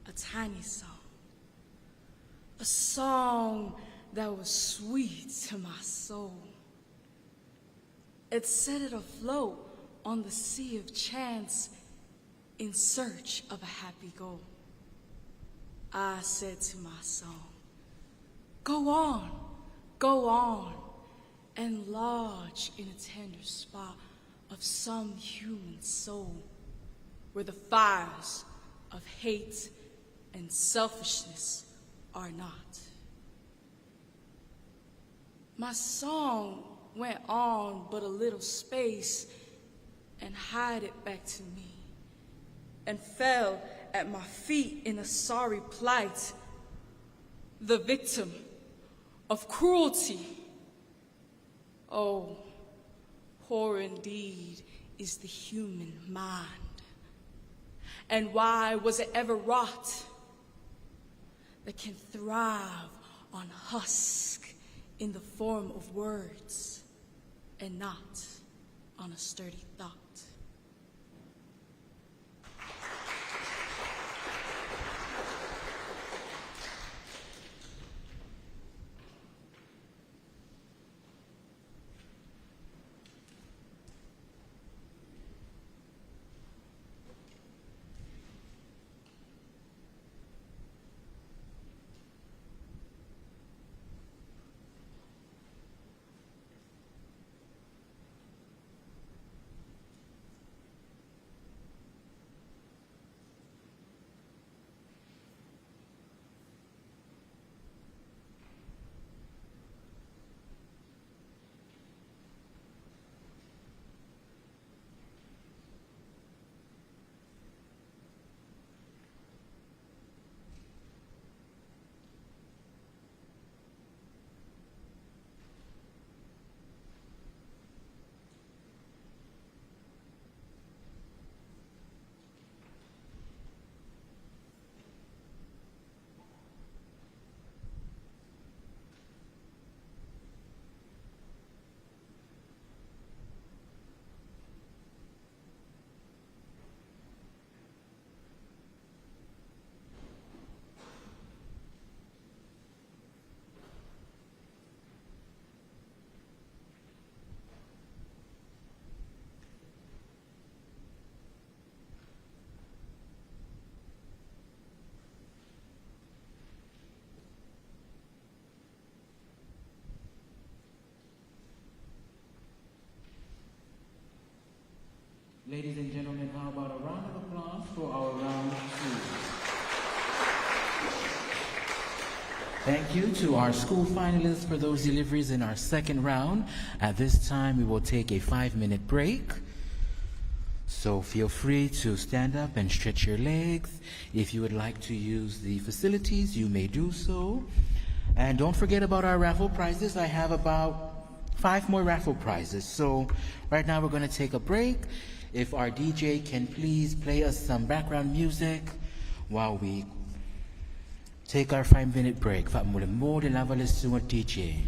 a tiny song, a song that was sweet to my soul. It set it afloat on the sea of chance in search of a happy goal. I said to my song, go on, and lodge in a tender spot of some human soul where the fires of hate and selfishness are not. My song went on but a little space and hied it back to me and fell at my feet in a sorry plight, the victim of cruelty. Oh, poor indeed is the human mind. And why was it ever wrought that can thrive on husk in the form of words and not on a sturdy thought? Ladies and gentlemen, how about a round of applause for our round 2? Thank you to our school finalists for those deliveries in our second round. At this time, we will take a 5-minute break. So feel free to stand up and stretch your legs. If you would like to use the facilities, you may do so. And don't forget about our raffle prizes. I have about 5 more raffle prizes. So right now we're going to take a break. If our DJ can please play us some background music while we take our 5-minute break. Fa mule mo de lava le suwa DJ.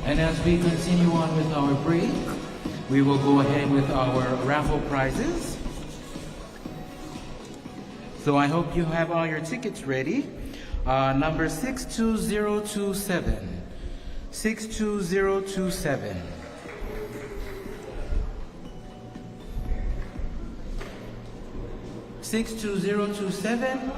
And as we continue on with our break, we will go ahead with our raffle prizes. So I hope you have all your tickets ready. Number 62027. 62027. (62027).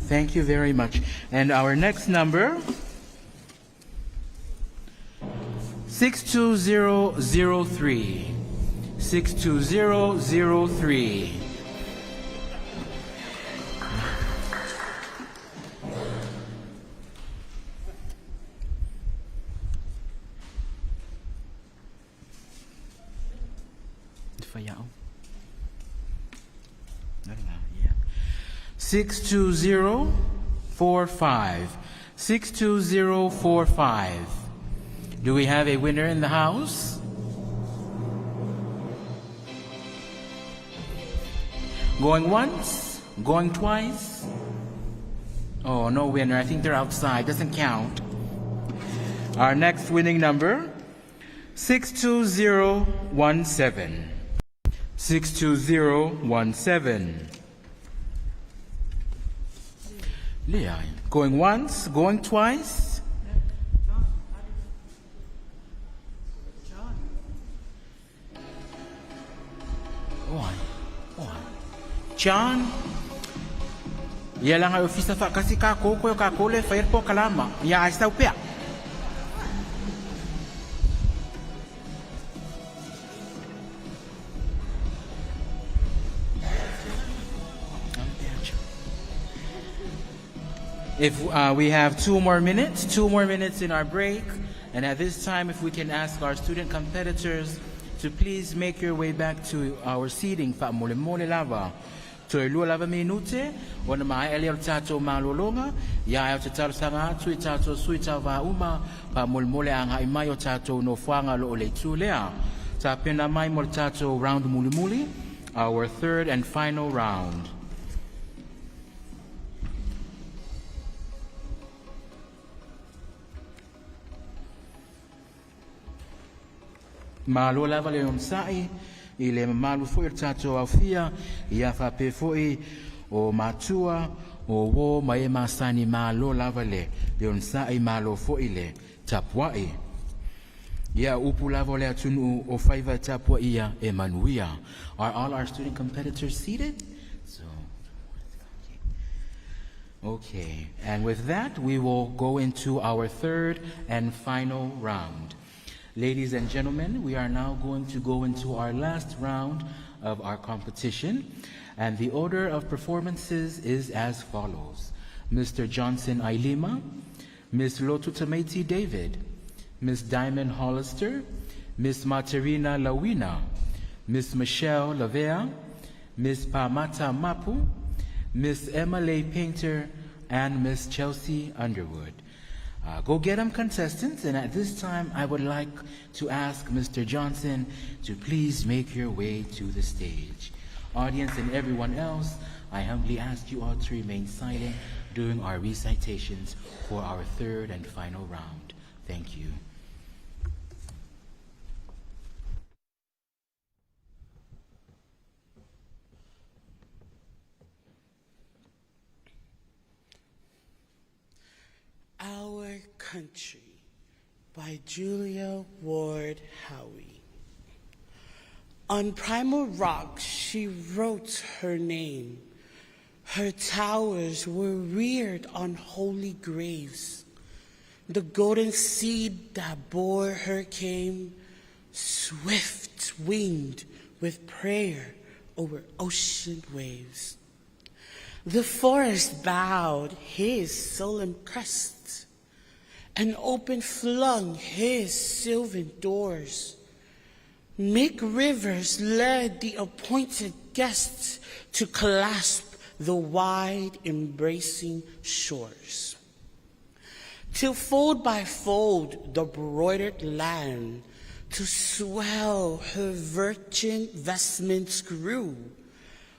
Thank you very much. And our next number, 62003. 62003. Yeah. 62045. 62045. Do we have a winner in the house? Going once? Going twice? Oh, no winner. I think they're outside. Doesn't count. Our next winning number, 62017. 62017. Leah, going once, going twice. John, ia lang ay ofisa fa kasi kako ko le fair po kalama. Ya ay sa upya. If we have 2 more minutes in our break, and at this time, if we can ask our student competitors to please make your way back to our seating, fa mole lava. To lua lava minute, o na mai ele tato malolonga, ya ay tato sanga tu tato suita va uma, pa mole anga imai o tato no fuanga lo le tulea. Sa pena mai mo tato round muli, our third and final round. Malo lava le sai, ile malu fo tato afia, ia fa pe foi o matua o wo mai masani malo lava le sai malo fo ile tapwai. Ia upu lava le atunu o faiva tapwa ia emanuia. Are all our student competitors seated? Okay, and with that we will go into our third and final round. Ladies and gentlemen, we are now going to go into our last round of our competition, and the order of performances is as follows. Mr. Johnson Ailima, Ms. Lotutameti David, Ms. Diamond Hollister, Ms. Materina Lawina, Ms. Michelle Lavea, Ms. Pamata Mapu, Ms. Emma Leigh Painter, and Ms. Chelsea Underwood. Go get them, contestants, and at this time I would like to ask Mr. Johnson to please make your way to the stage. Audience and everyone else, I humbly ask you all to remain silent during our recitations for our third and final round. Thank you. Our Country by Julia Ward Howe. On primal rocks she wrote her name. Her towers were reared on holy graves. The golden seed that bore her came, swift-winged with prayer over ocean waves. The forest bowed his solemn crest and open flung his sylvan doors. Meek rivers led the appointed guests to clasp the wide embracing shores. Till fold by fold the broidered land to swell her virgin vestments grew,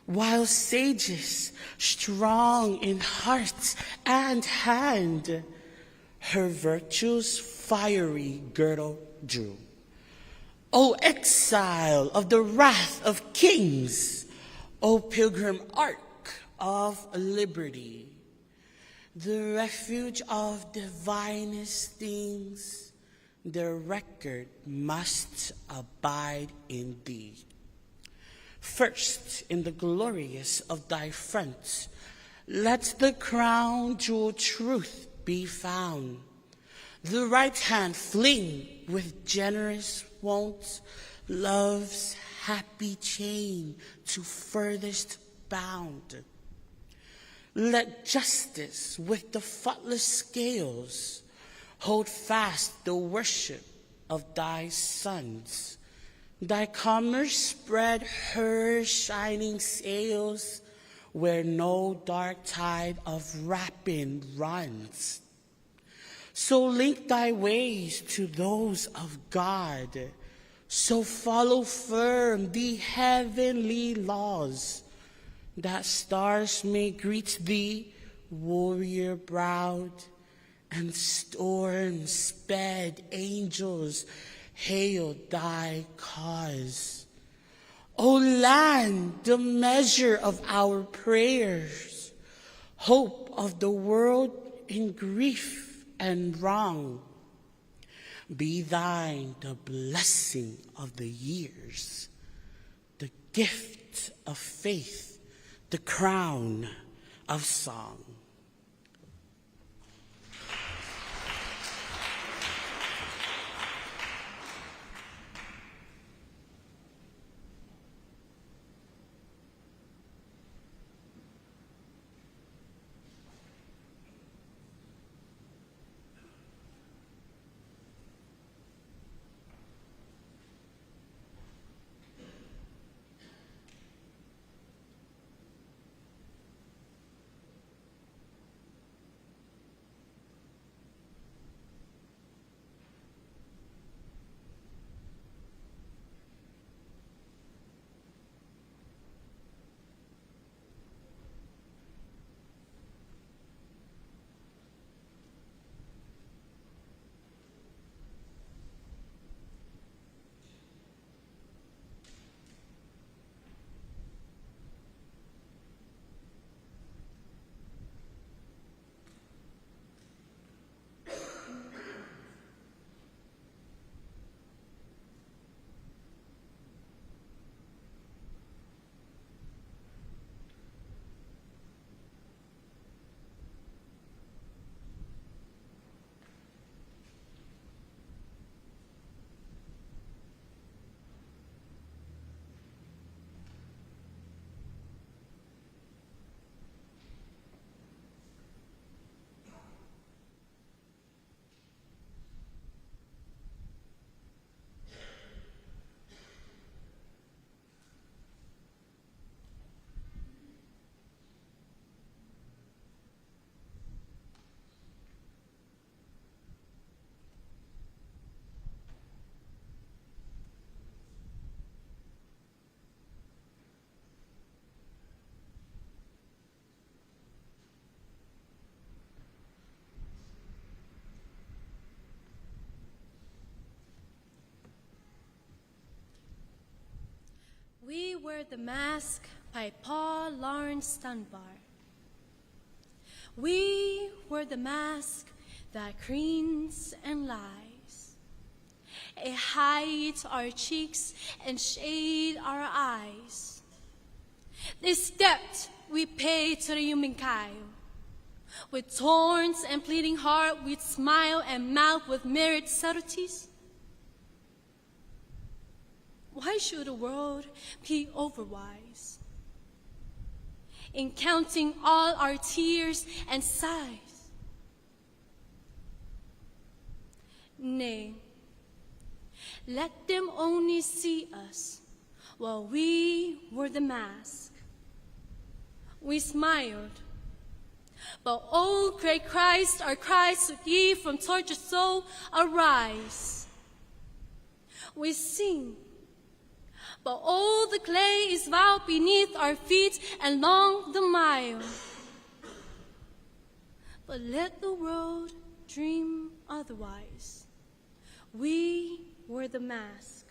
while sages, strong in heart and hand, her virtue's fiery girdle drew. O exile of the wrath of kings, O pilgrim ark of liberty, the refuge of divinest things, their record must abide in thee. First in the glorious of thy front, let the crown jewel truth be found. The right hand fling with generous wont love's happy chain to furthest bound. Let justice with the faultless scales hold fast the worship of thy sons. Thy commerce spread her shining sails where no dark tide of rapine runs. So link thy ways to those of God, so follow firm the heavenly laws, that stars may greet thee, warrior-browed, and storm-sped angels hail thy cause. O land, the measure of our prayers, hope of the world in grief and wrong, be thine the blessing of the years, the gift of faith, the crown of song. We Wear the Mask by Paul Laurence Dunbar. We wear the mask that creams and lies. It hides our cheeks and shades our eyes. This debt we pay to the humankind. With thorns and bleeding heart, with smile and mouth with mirrored subtleties. Why should the world be overwise in counting all our tears and sighs? Nay, let them only see us while we wore the mask. We smiled, but oh, great Christ, our Christ, would ye from tortured soul arise? We sing, but all the clay is bowed beneath our feet and long the mile. But let the world dream otherwise. We were the mask.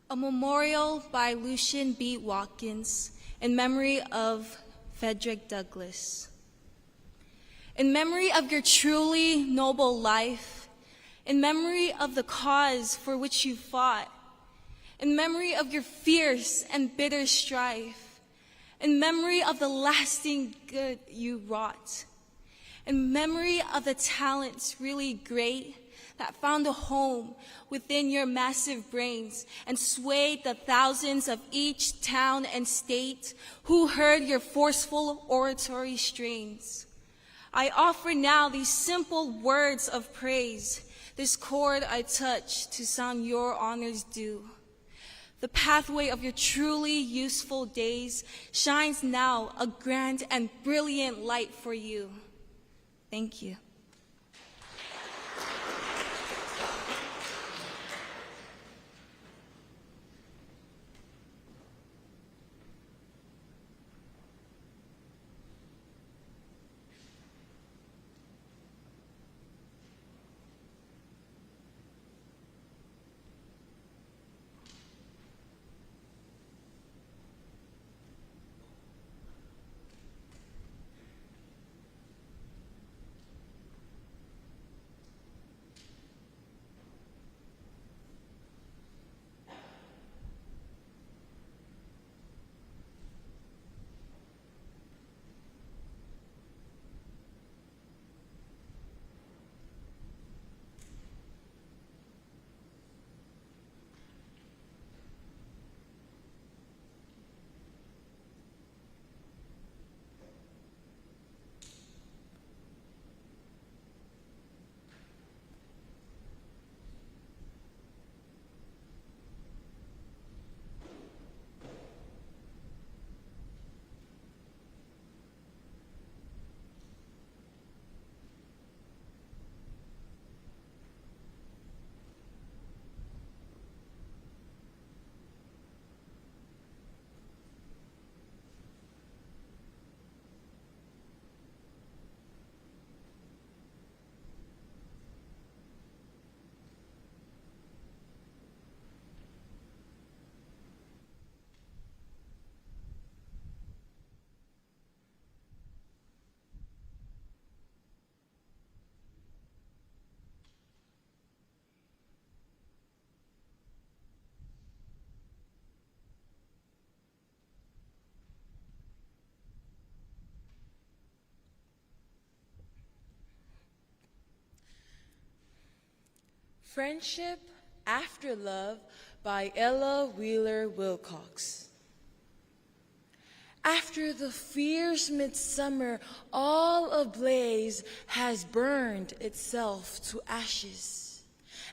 A memorial by Lucian B. Watkins in memory of Frederick Douglass. In memory of your truly noble life, in memory of the cause for which you fought, in memory of your fierce and bitter strife, in memory of the lasting good you wrought, in memory of the talents really great that found a home within your massive brains and swayed the thousands of each town and state who heard your forceful oratory strains. I offer now these simple words of praise, this chord I touch to sound your honors due. The pathway of your truly useful days shines now a grand and brilliant light for you. Thank you. Friendship After Love by Ella Wheeler Wilcox. After the fierce midsummer all ablaze has burned itself to ashes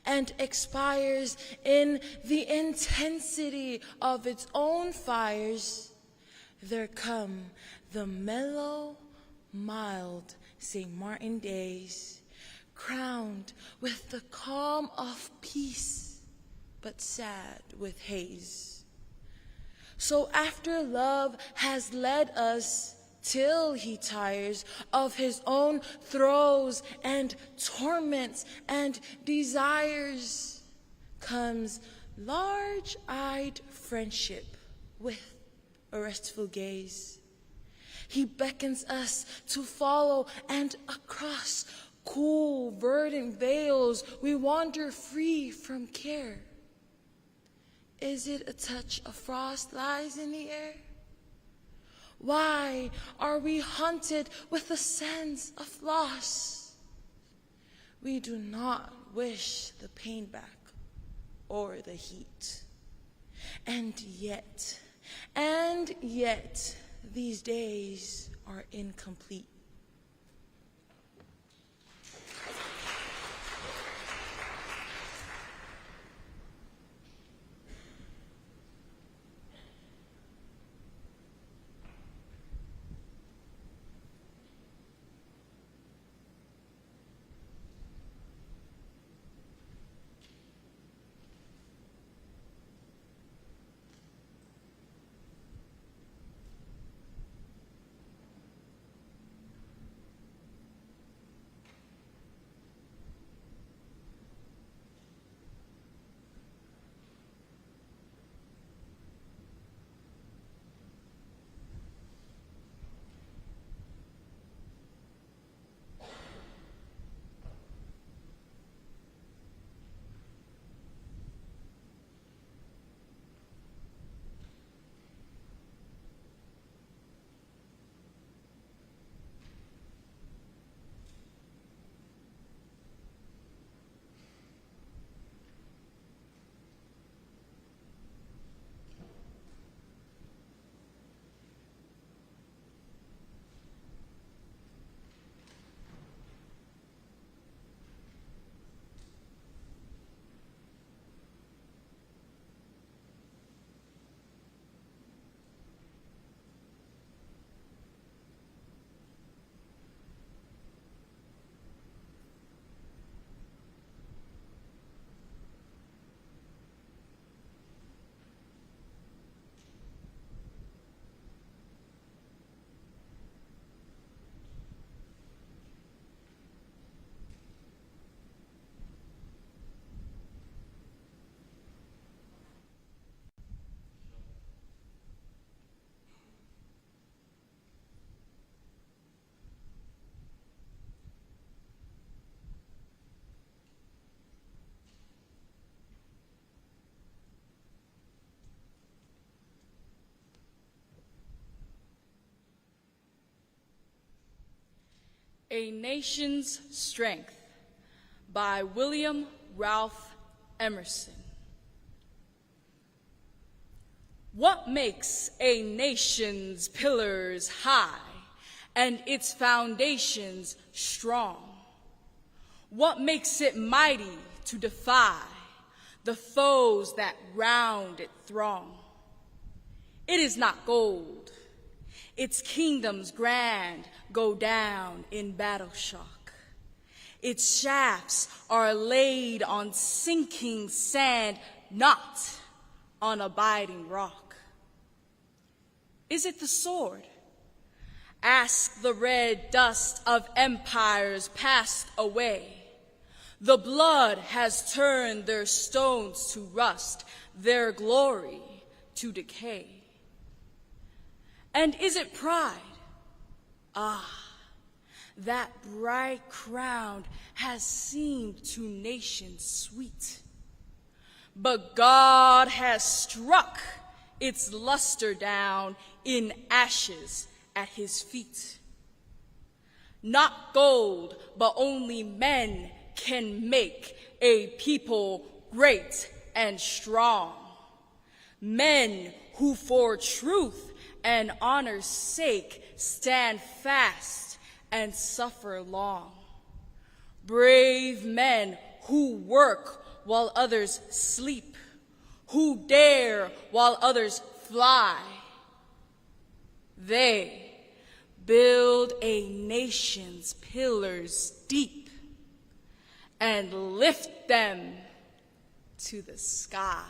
and expires in the intensity of its own fires, there come the mellow, mild St. Martin days, crowned with the calm of peace, but sad with haze. So after love has led us till he tires of his own throes and torments and desires, comes large-eyed friendship with a restful gaze. He beckons us to follow, and across cool, verdant vales we wander free from care. Is it a touch of frost lies in the air? Why are we haunted with a sense of loss? We do not wish the pain back or the heat. And yet, these days are incomplete. A Nation's Strength by William Ralph Emerson. What makes a nation's pillars high and its foundations strong? What makes it mighty to defy the foes that round it throng? It is not gold. Its kingdoms grand go down in battle shock. Its shafts are laid on sinking sand, not on abiding rock. Is it the sword? Ask the red dust of empires passed away. The blood has turned their stones to rust, their glory to decay. And is it pride? Ah, that bright crown has seemed to nations sweet. But God has struck its luster down in ashes at his feet. Not gold, but only men can make a people great and strong. Men who for truth and honor's sake stand fast and suffer long. Brave men who work while others sleep, who dare while others fly. They build a nation's pillars deep and lift them to the sky.